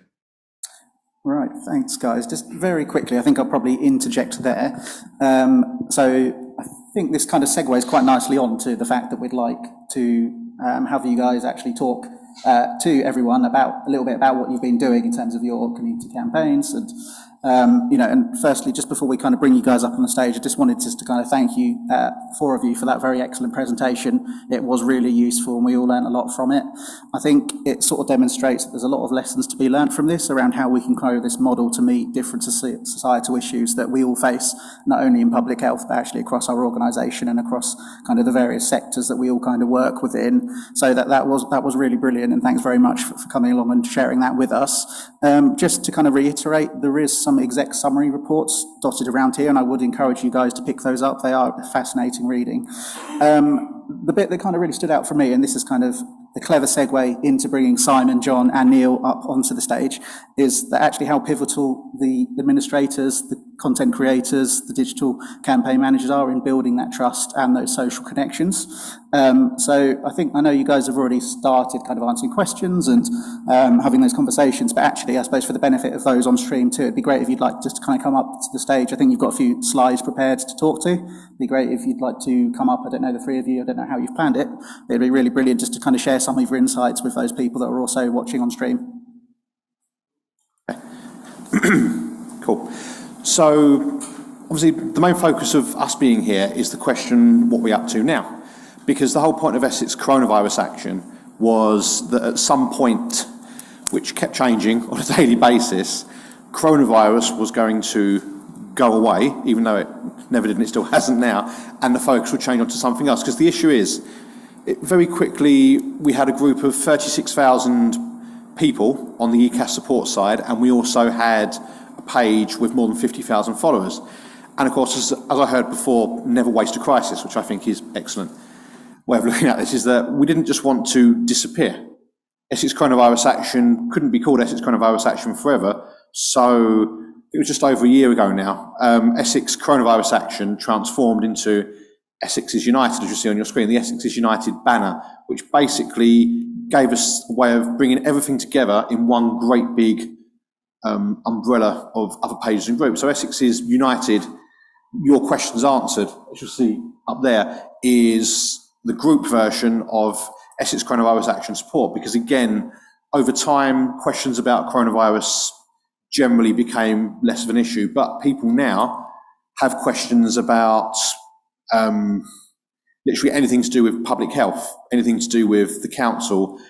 Right, thanks guys. Just very quickly, I think I'll probably interject there. So I think this kind of segues quite nicely on to the fact that we'd like to have you guys actually talk to everyone about a little bit about what you've been doing in terms of your community campaigns, and and firstly, just before we kind of bring you guys up on the stage, I just wanted to kind of thank you, four of you, for that very excellent presentation. It was really useful, and we all learned a lot from it. I think it sort of demonstrates that there's a lot of lessons to be learned from this around how we can grow this model to meet different societal issues that we all face, not only in public health, but actually across our organisation and across kind of the various sectors that we all kind of work within. So that was really brilliant, and thanks very much for coming along and sharing that with us. Just to kind of reiterate, there is some exec summary reports dotted around here, and I would encourage you guys to pick those up. They are fascinating reading. The bit that kind of really stood out for me, and this is kind of the clever segue into bringing Simon, John and Neil up onto the stage, is that actually how pivotal the administrators, content creators, the digital campaign managers are in building that trust and those social connections. So I know you guys have already started kind of answering questions and having those conversations, but actually I suppose for the benefit of those on stream too, it'd be great if you'd like just to kind of come up to the stage. I think you've got a few slides prepared to talk to. It'd be great if you'd like to come up. I don't know the three of you, I don't know how you've planned it, but it'd be really brilliant just to kind of share some of your insights with those people that are also watching on stream. Cool. So obviously the main focus of us being here is the question, what we're up to now? Because the whole point of Essex coronavirus action was that at some point, which kept changing on a daily basis, coronavirus was going to go away, even though it never did and it still hasn't now, and the focus would change onto something else. Because the issue is, very quickly, we had a group of 36,000 people on the ECAS support side, and we also had a page with more than 50,000 followers. And of course, as I heard before, never waste a crisis, which I think is excellent way of looking at this, is that we didn't just want to disappear. Essex Coronavirus Action couldn't be called Essex Coronavirus Action forever, so it was just over a year ago now. Essex Coronavirus Action transformed into Essex is United, as you see on your screen, the Essex is United banner, which basically gave us a way of bringing everything together in one great big umbrella of other pages and groups. So Essex is United, your questions answered, as you'll see up there, is the group version of Essex Coronavirus Action Support, because again, over time, questions about coronavirus generally became less of an issue, but people now have questions about literally anything to do with public health, anything to do with the council.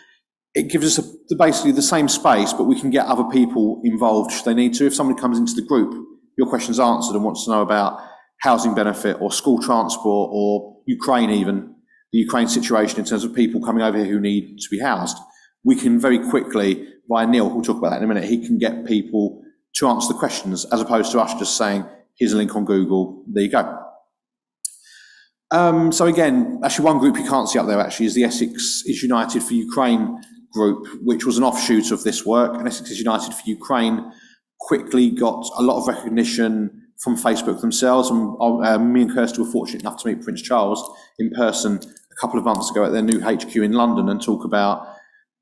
It gives us basically the same space, but we can get other people involved should they need to. If somebody comes into the group, your question's answered and wants to know about housing benefit or school transport or Ukraine even, the Ukraine situation in terms of people coming over here who need to be housed, we can very quickly, via Neil, we'll talk about that in a minute, he can get people to answer the questions as opposed to us just saying, here's a link on Google, there you go. So again, actually one group you can't see up there actually is the Essex is United for Ukraine group, which was an offshoot of this work, and Essex is United for Ukraine quickly got a lot of recognition from Facebook themselves, and me and Kirsty were fortunate enough to meet Prince Charles in person a couple of months ago at their new HQ in London and talk about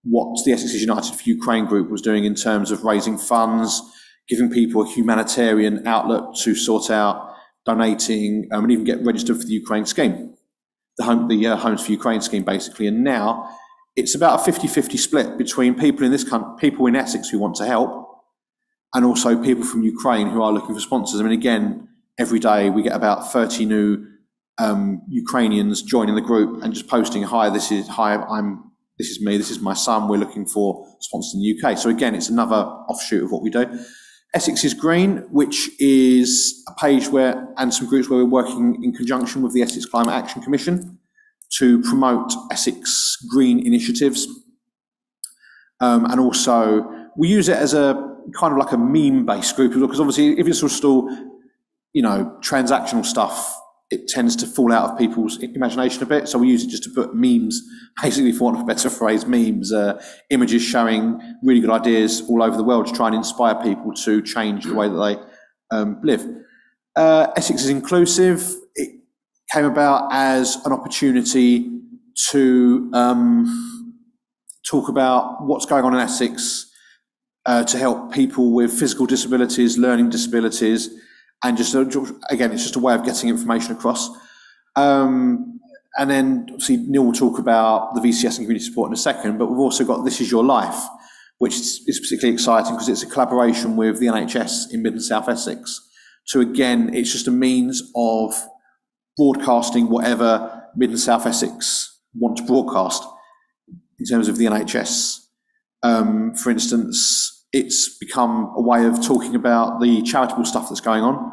what the Essex is United for Ukraine group was doing in terms of raising funds, giving people a humanitarian outlet to sort out donating, and even get registered for the Ukraine scheme, the Homes for Ukraine scheme basically. And now it's about a 50-50 split between people in this country, people in Essex who want to help, and also people from Ukraine who are looking for sponsors. I mean, again, every day we get about 30 new Ukrainians joining the group and just posting, hi, this is me, this is my son, we're looking for sponsors in the UK. So again, it's another offshoot of what we do. Essex is Green, which is a page where, and some groups where we're working in conjunction with the Essex Climate Action Commission to promote Essex Green initiatives. And also, we use it as a kind of like a meme-based group, because obviously if it's sort of still, transactional stuff, it tends to fall out of people's imagination a bit. So we use it just to put memes, basically for want of a better phrase, memes, images showing really good ideas all over the world to try and inspire people to change the way that they live. Essex is Inclusive. It came about as an opportunity to talk about what's going on in Essex to help people with physical disabilities, learning disabilities, and just, again, it's just a way of getting information across. And then, obviously, Neil will talk about the VCS and community support in a second, but we've also got This Is Your Life, which is particularly exciting because it's a collaboration with the NHS in Mid and South Essex. So again, it's just a means of broadcasting whatever Mid and South Essex want to broadcast in terms of the NHS. For instance, it's become a way of talking about the charitable stuff that's going on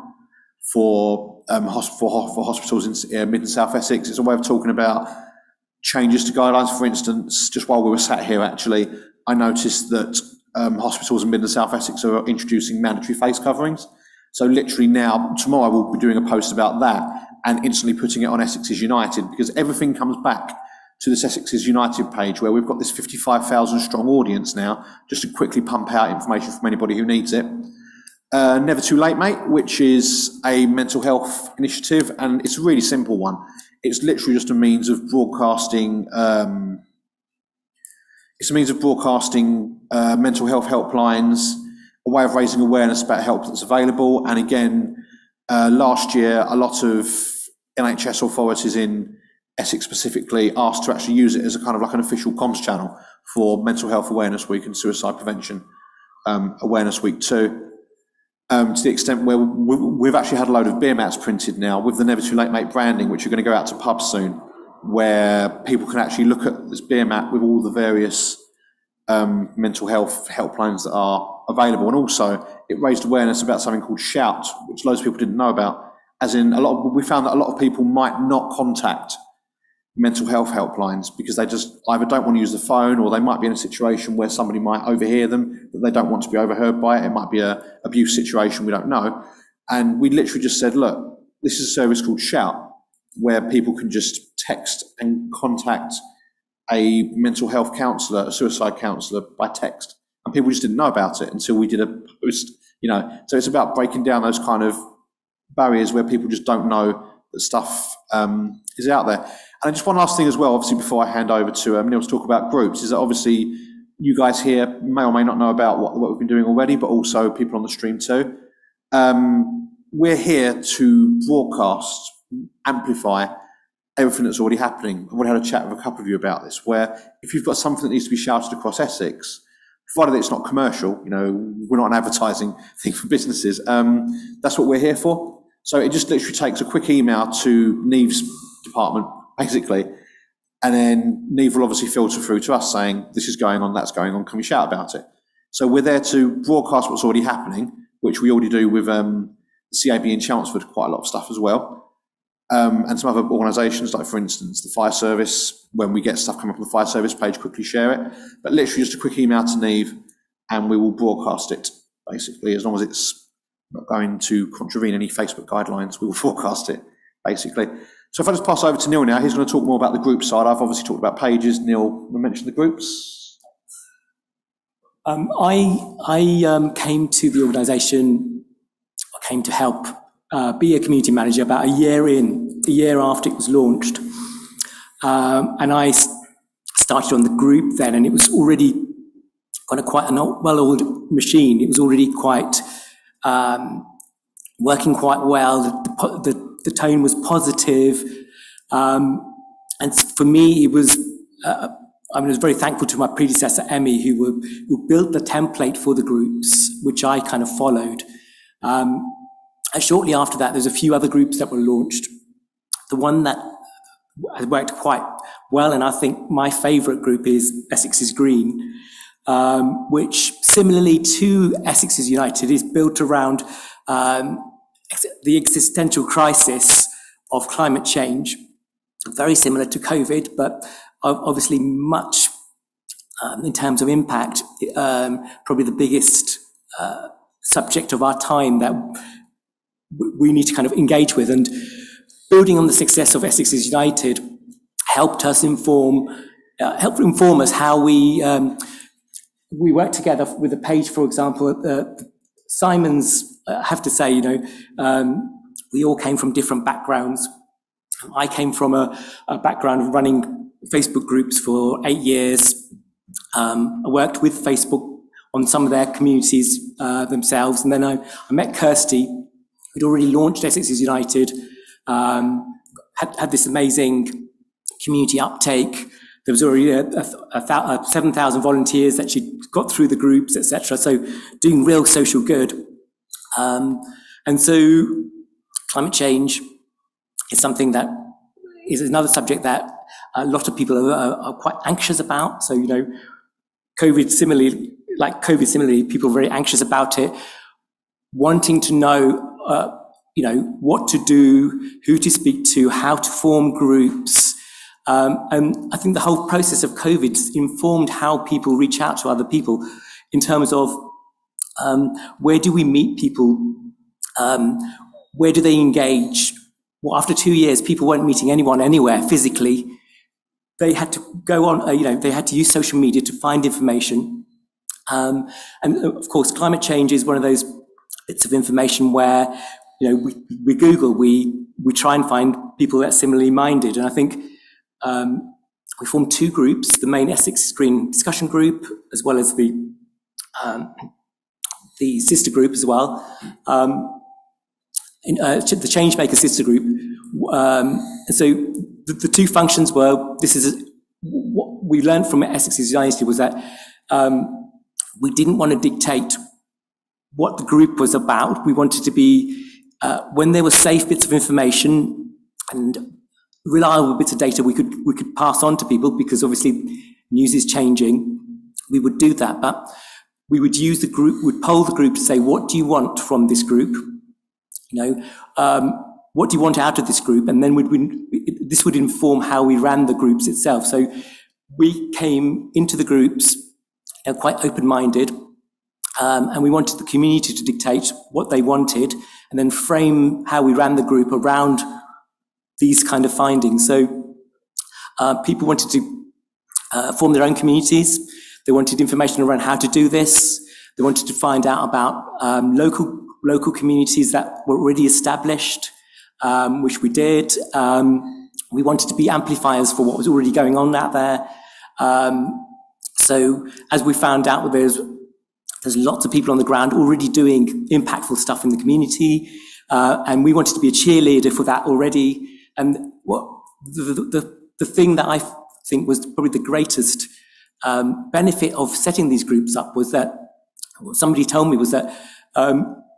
for hospitals in Mid and South Essex. It's a way of talking about changes to guidelines. For instance, just while we were sat here, actually, I noticed that hospitals in Mid and South Essex are introducing mandatory face coverings. So literally now, tomorrow, we'll be doing a post about that and instantly putting it on Essex is United, because everything comes back to this Essex is United page where we've got this 55,000 strong audience now, just to quickly pump out information from anybody who needs it. Never Too Late Mate, which is a mental health initiative, and it's a really simple one. It's literally just a means of broadcasting. It's a means of broadcasting mental health helplines, a way of raising awareness about help that's available. And again, last year, a lot of NHS authorities in Essex specifically asked to actually use it as a kind of like an official comms channel for Mental Health Awareness Week and Suicide Prevention Awareness Week too. To the extent where we've actually had a load of beer mats printed now with the Never Too Late Mate branding, which are going to go out to pubs soon, where people can actually look at this beer mat with all the various mental health helplines that are available. And also, it raised awareness about something called Shout, which loads of people didn't know about. As in, we found that a lot of people might not contact mental health helplines because they just either don't want to use the phone, or they might be in a situation where somebody might overhear them, but they don't want to be overheard by it. It might be an abuse situation, we don't know. And we literally just said, look, this is a service called Shout, where people can just text and contact a mental health counsellor, a suicide counsellor by text. And people just didn't know about it until we did a post, So it's about breaking down those kind of barriers where people just don't know that stuff is out there. And just one last thing as well, obviously, before I hand over to Neil to talk about groups, is that obviously you guys here may or may not know about what we've been doing already, but also people on the stream too. We're here to broadcast, amplify everything that's already happening. I've already had a chat with a couple of you about this, where if you've got something that needs to be shouted across Essex, provided that it's not commercial, we're not an advertising thing for businesses, that's what we're here for. So it just literally takes a quick email to Neave's department, basically, and then Neave will obviously filter through to us saying, this is going on, that's going on, can we shout about it? So we're there to broadcast what's already happening, which we already do with CAB in Chelmsford, quite a lot of stuff as well. And some other organisations, like for instance, the fire service, when we get stuff coming up on the fire service page, quickly share it. But literally just a quick email to Neave and we will broadcast it, basically, as long as it's not going to contravene any Facebook guidelines, we will forecast it, basically. So if I just pass over to Neil now, he's going to talk more about the group side. I've obviously talked about pages. Neil will mention the groups. I came to the organisation, I came to help be a community manager about a year after it was launched. And I started on the group then, and it was already quite a well-oiled machine. It was already quite working quite well. The tone was positive. And for me, it was, I was very thankful to my predecessor, Emmy, who built the template for the groups, which I kind of followed. And shortly after that, there's a few other groups that were launched. The one that worked quite well, and I think my favourite group, is Essex is Green, which similarly to Essex is United is built around the existential crisis of climate change, very similar to COVID, but obviously much in terms of impact, probably the biggest subject of our time that we need to kind of engage with. And building on the success of Essex is United helped inform us how we work together with a page, for example. Simon's, I have to say, we all came from different backgrounds. I came from a background of running Facebook groups for 8 years. I worked with Facebook on some of their communities themselves, and then I met Kirsty, who'd already launched Essex is United, had this amazing community uptake. There was already 7,000 volunteers that she got through the groups, etc. So doing real social good. And so climate change is something that is another subject that a lot of people are quite anxious about. So, COVID similarly, people are very anxious about it, wanting to know, what to do, who to speak to, how to form groups. And I think the whole process of COVID informed how people reach out to other people in terms of where do we meet people, where do they engage. Well, after 2 years, people weren't meeting anyone anywhere physically. They had to go on, they had to use social media to find information. And of course, climate change is one of those bits of information where, we Google, we try and find people that are similarly minded. And I think we formed two groups, the main Essex Green discussion group, as well as the sister group as well, the Changemaker sister group. And so the two functions were, this is what we learned from Essex United was that we didn't want to dictate what the group was about. We wanted to be, when there were safe bits of information and reliable bits of data we could pass on to people, because obviously news is changing, we would do that. But we would use the group, would poll the group to say, what do you want from this group? What do you want out of this group? And then this would inform how we ran the groups itself. So we came into the groups quite open-minded, and we wanted the community to dictate what they wanted and then frame how we ran the group around these kind of findings. So people wanted to form their own communities. They wanted information around how to do this. They wanted to find out about local communities that were already established, which we did. We wanted to be amplifiers for what was already going on out there. So as we found out, there's lots of people on the ground already doing impactful stuff in the community, and we wanted to be a cheerleader for that already. And what the thing that I think was probably the greatest benefit of setting these groups up was that, what somebody told me was that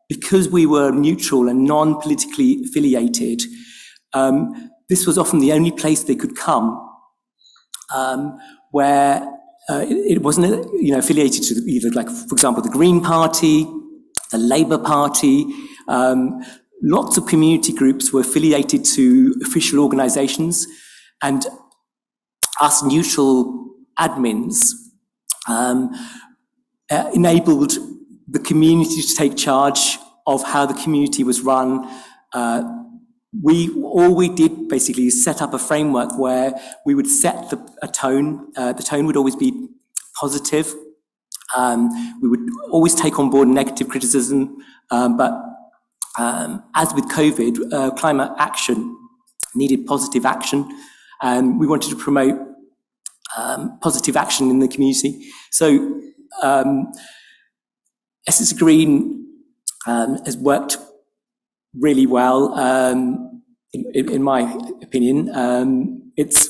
because we were neutral and non-politically affiliated, this was often the only place they could come where it wasn't affiliated to either, like, for example, the Green Party, the Labour Party. Lots of community groups were affiliated to official organisations, and us neutral admins enabled the community to take charge of how the community was run. All we did basically is set up a framework where we would set a tone. The tone would always be positive. We would always take on board negative criticism, but as with COVID, climate action needed positive action, and we wanted to promote positive action in the community. So Essex Green has worked really well, in my opinion. It's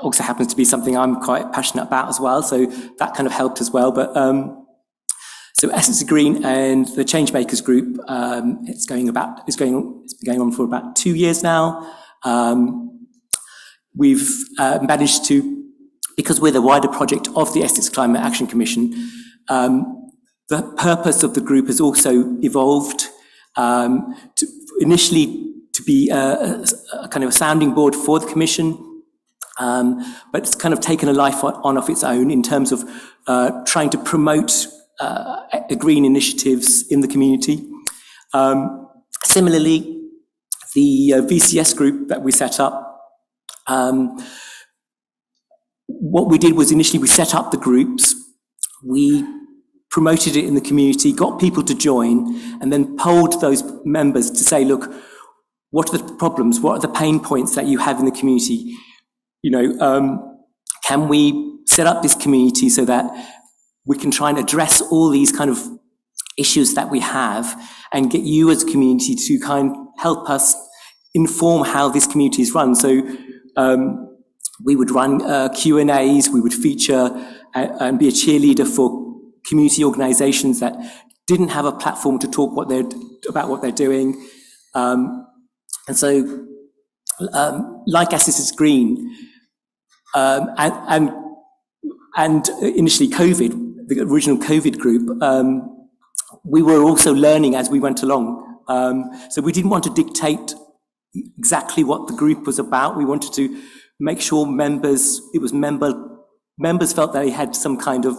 also happens to be something I'm quite passionate about as well, so that kind of helped as well. But so Essex Green and the Changemakers group, it's been going on for about 2 years now. We've managed to, because we're the wider project of the Essex Climate Action Commission, the purpose of the group has also evolved initially to be a kind of a sounding board for the Commission, but it's kind of taken a life on of its own in terms of trying to promote green initiatives in the community. Similarly, the VCS group that we set up, what we did was initially we set up the groups, we promoted it in the community, got people to join, and then polled those members to say, look, what are the problems? What are the pain points that you have in the community? Can we set up this community so that we can try and address all these kind of issues that we have and get you as a community to kind of help us inform how this community is run? So we would run Q&As, we would feature and be a cheerleader for community organisations that didn't have a platform to talk about what they're doing. And so, like Essex Green, and initially COVID, the original COVID group, we were also learning as we went along. So we didn't want to dictate exactly what the group was about. We wanted to make sure members felt they had some kind of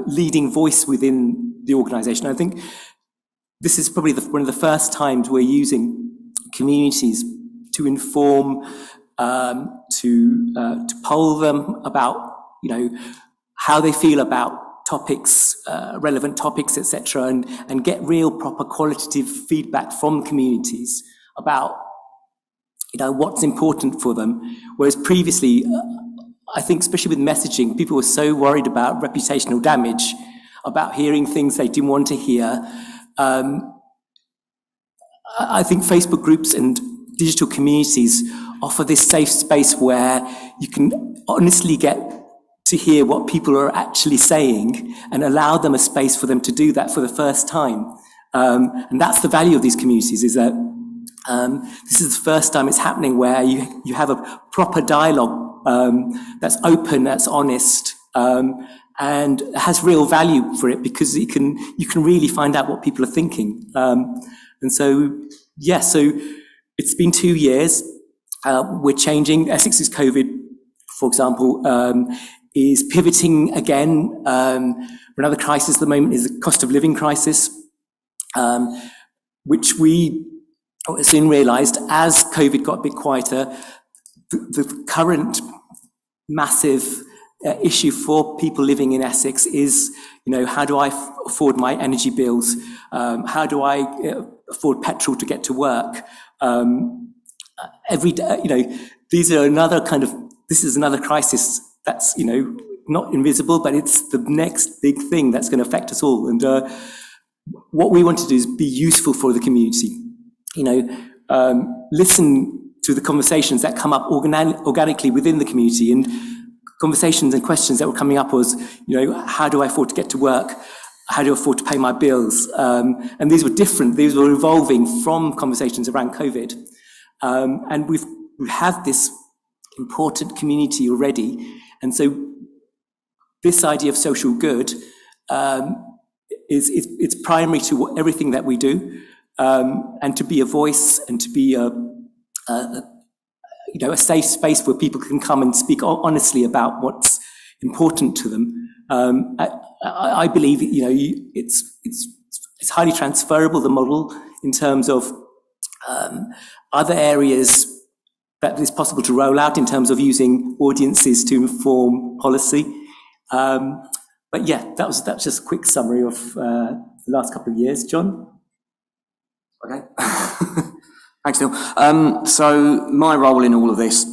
leading voice within the organisation. I think this is probably one of the first times we're using communities to inform, to poll them about, how they feel about topics, relevant topics, etc., and get real proper qualitative feedback from communities about, what's important for them. Whereas previously, I think, especially with messaging, people were so worried about reputational damage, about hearing things they didn't want to hear. I think Facebook groups and digital communities offer this safe space where you can honestly get to hear what people are actually saying and allow them a space for them to do that for the first time. And that's the value of these communities, is that this is the first time it's happening where you have a proper dialogue that's open, that's honest, and has real value for it, because you can really find out what people are thinking. And so it's been 2 years. We're changing. Essex's COVID, for example, is pivoting again. Another crisis at the moment is the cost of living crisis, which we soon realised as COVID got a bit quieter, the current massive issue for people living in Essex is, how do I afford my energy bills? How do I afford petrol to get to work? Every day, this is another crisis that's, not invisible, but it's the next big thing that's going to affect us all. And what we want to do is be useful for the community. Listen to the conversations that come up organically within the community, and conversations and questions that were coming up was, how do I afford to get to work? How do I afford to pay my bills? And these were different. These were evolving from conversations around COVID. And we have this important community already. And so this idea of social good it's primary to everything that we do. And to be a voice and to be a safe space where people can come and speak honestly about what's important to them. I believe it's highly transferable, the model, in terms of other areas that it's possible to roll out in terms of using audiences to inform policy. But yeah, that was just a quick summary of the last couple of years. John? Okay. Thanks, Neil. So my role in all of this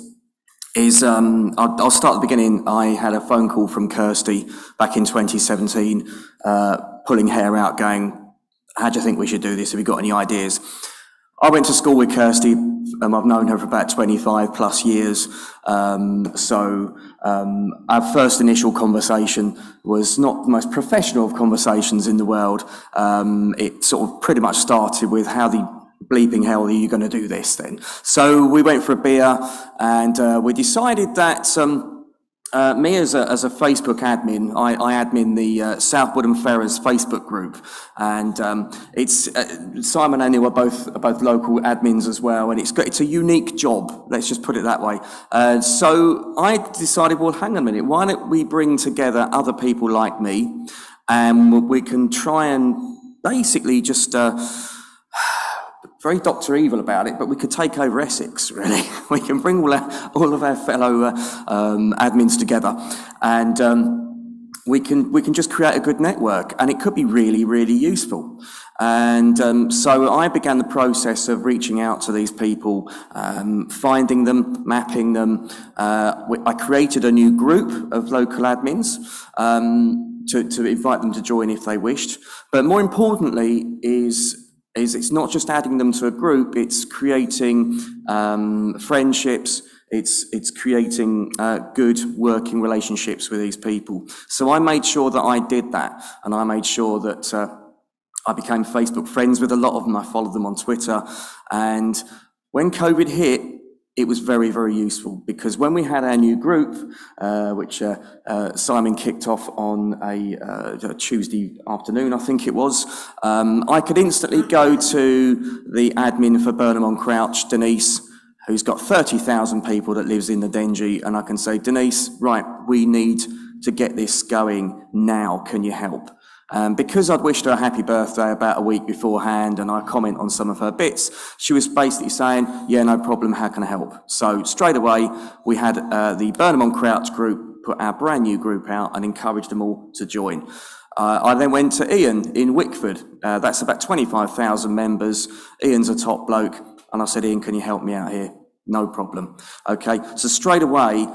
is, I'll start at the beginning. I had a phone call from Kirsty back in 2017, pulling hair out, going, how do you think we should do this? Have you got any ideas? I went to school with Kirsty. I've known her for about 25 plus years. Our first initial conversation was not the most professional of conversations in the world. It sort of pretty much started with, how the bleeping hell are you going to do this then? So we went for a beer, and we decided that me as a Facebook admin, I admin the South PHIRST Facebook group, and it's Simon and Neil are both local admins as well, and it's a unique job. Let's just put it that way. So I decided, well, hang on a minute, why don't we bring together other people like me, and we can try and basically just very Dr. Evil about it, but we could take over Essex, really. We can bring all of our fellow admins together, and we can just create a good network, and it could be really, really useful. And so I began the process of reaching out to these people, finding them, mapping them. I created a new group of local admins to invite them to join if they wished. But more importantly is it's not just adding them to a group, it's creating friendships, it's creating good working relationships with these people. So I made sure that I did that, and I made sure that I became Facebook friends with a lot of them. I followed them on Twitter, and when COVID hit, it was very, very useful, because when we had our new group, which Simon kicked off on a Tuesday afternoon, I think it was, I could instantly go to the admin for Burnham-on-Crouch, Denise, who's got 30,000 people that lives in the Dengie, and I can say, Denise, right, we need to get this going now, can you help? Because I'd wished her a happy birthday about a week beforehand, and I comment on some of her bits, she was basically saying, yeah, no problem, how can I help? So straight away, we had the Burnham-on-Crouch group put our brand new group out and encouraged them all to join. I then went to Ian in Wickford. That's about 25,000 members. Ian's a top bloke. And I said, Ian, can you help me out here? No problem. Okay, so straight away,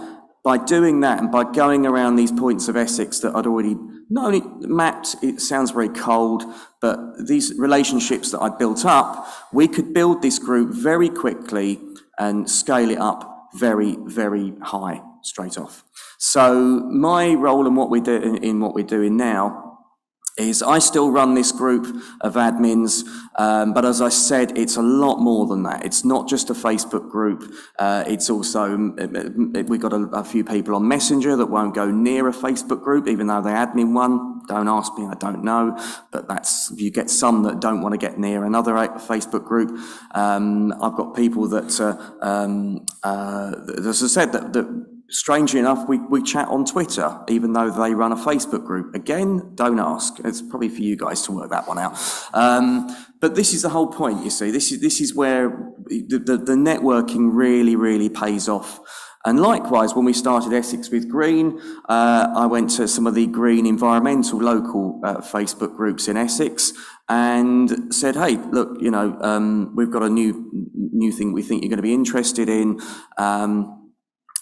by doing that and by going around these points of Essex that I'd already not only mapped, it sounds very cold, but these relationships that I'd built up, we could build this group very quickly and scale it up very, very high straight off. So my role in what we're doing now is I still run this group of admins, but as I said, it's a lot more than that. It's not just a Facebook group. It's also, we've got a few people on Messenger that won't go near a Facebook group, even though they admin one. Don't ask me, I don't know. But you get some that don't want to get near another Facebook group. I've got people that, as I said, that strangely enough, we chat on Twitter, even though they run a Facebook group. Again, don't ask. It's probably for you guys to work that one out. But this is the whole point, you see. This is where the networking really, really pays off. And likewise, when we started Essex with Green, I went to some of the green environmental local Facebook groups in Essex and said, hey, look, we've got a new thing we think you're going to be interested in.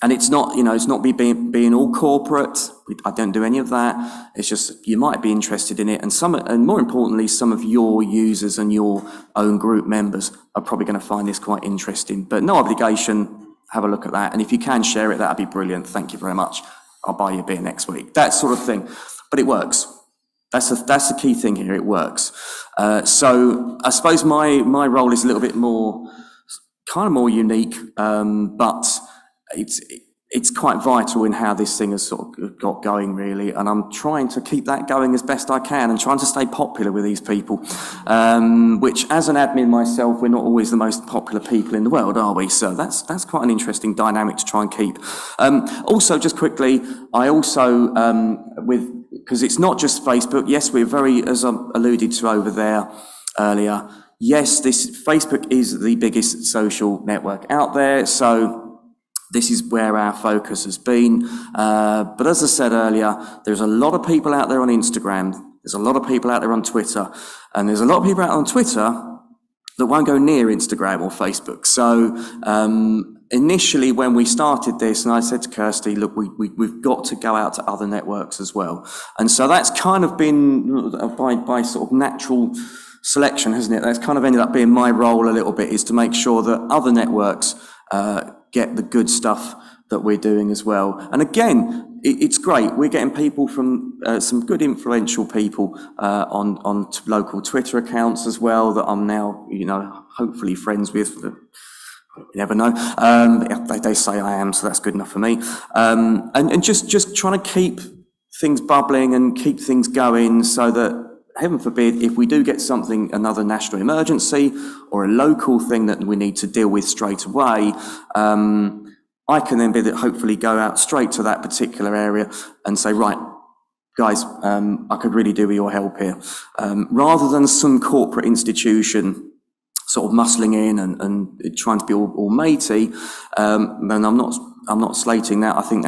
And it's not, it's not being all corporate. I don't do any of that. It's just, you might be interested in it. And more importantly, some of your users and your own group members are probably going to find this quite interesting. But no obligation, have a look at that. And if you can share it, that'd be brilliant. Thank you very much. I'll buy you a beer next week. That sort of thing. But it works. That's the key thing here. It works. So I suppose my role is a little bit more, kind of more unique, but it's quite vital in how this thing has sort of got going, really, and I'm trying to keep that going as best I can and trying to stay popular with these people, which, as an admin myself, we're not always the most popular people in the world, are we? So that's quite an interesting dynamic to try and keep. Also, just quickly, I also, because it's not just Facebook, yes, we're very, as I alluded to over there earlier, yes, Facebook is the biggest social network out there, so this is where our focus has been. But as I said earlier, there's a lot of people out there on Instagram, there's a lot of people out there on Twitter, and there's a lot of people out on Twitter that won't go near Instagram or Facebook. So initially when we started this, and I said to Kirsty, look, we've got to go out to other networks as well. And so that's kind of been, by sort of natural selection, hasn't it? That's kind of ended up being my role a little bit, is to make sure that other networks get the good stuff that we're doing as well. And again, it's great. We're getting people from some good influential people on local Twitter accounts as well that I'm now, hopefully friends with. You never know. They say I am, so that's good enough for me. And just trying to keep things bubbling and keep things going so that, heaven forbid, if we do get something, another national emergency or a local thing that we need to deal with straight away, I can then hopefully go out straight to that particular area and say, right, guys, I could really do with your help here. Rather than some corporate institution sort of muscling in and trying to be all matey, then I'm not slating that. I think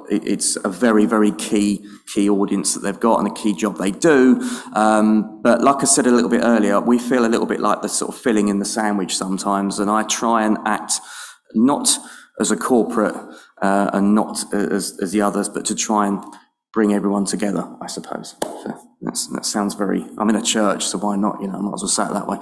it's a very, very key audience that they've got and a key job they do. But like I said a little bit earlier, we feel a little bit like the sort of filling in the sandwich sometimes, and I try and act not as a corporate and not as the others, but to try and bring everyone together, I suppose. So that sounds very, I'm in a church, so why not? I might as well say it that way.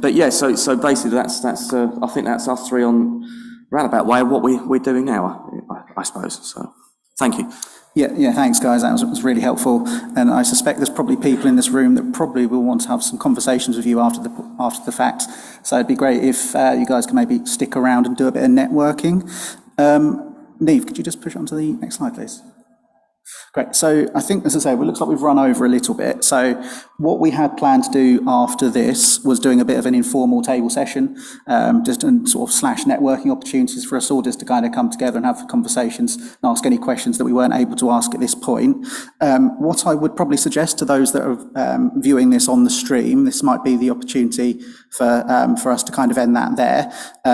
But yeah, so basically that's I think that's us three on roundabout way of what we're doing now, I suppose. So thank you. Yeah, thanks guys, that was really helpful, and I suspect there's probably people in this room that probably will want to have some conversations with you after the fact, so it'd be great if you guys can maybe stick around and do a bit of networking. Neave, could you just push on to the next slide, please? Great. So I think, as I say, it looks like we've run over a little bit. So what we had planned to do after this was doing a bit of an informal table session, just and sort of slash networking opportunities for us all just to kind of come together and have conversations and ask any questions that we weren't able to ask at this point. What I would probably suggest to those that are viewing this on the stream, this might be the opportunity for us to kind of end that there.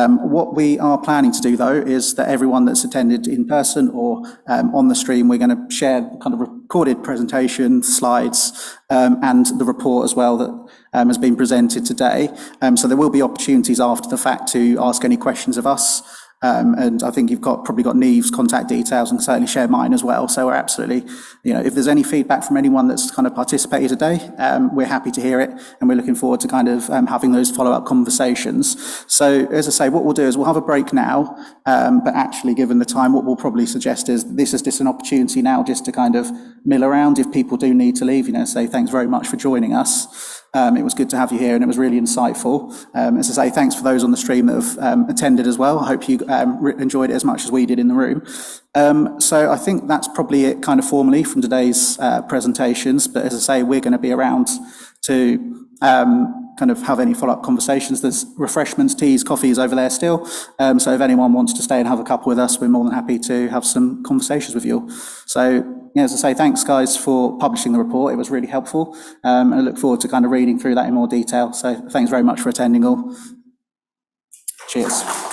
What we are planning to do, though, is that everyone that's attended in person or on the stream, we're going to share kind of recorded presentation, slides, and the report as well that has been presented today. So there will be opportunities after the fact to ask any questions of us. And I think you've probably got Neave's contact details and certainly share mine as well. So we're absolutely, if there's any feedback from anyone that's kind of participated today, we're happy to hear it. And we're looking forward to kind of having those follow-up conversations. So as I say, what we'll do is we'll have a break now, but actually given the time, what we'll probably suggest is this is just an opportunity now just to kind of mill around if people do need to leave, say thanks very much for joining us. It was good to have you here and it was really insightful. As I say, thanks for those on the stream that have attended as well. I hope you enjoyed it as much as we did in the room. So I think that's probably it kind of formally from today's presentations. But as I say, we're going to be around to kind of have any follow-up conversations. There's refreshments, teas, coffees over there still. So if anyone wants to stay and have a couple with us, we're more than happy to have some conversations with you all. So as I say, thanks guys for publishing the report. It was really helpful. And I look forward to kind of reading through that in more detail. So thanks very much for attending all. Cheers.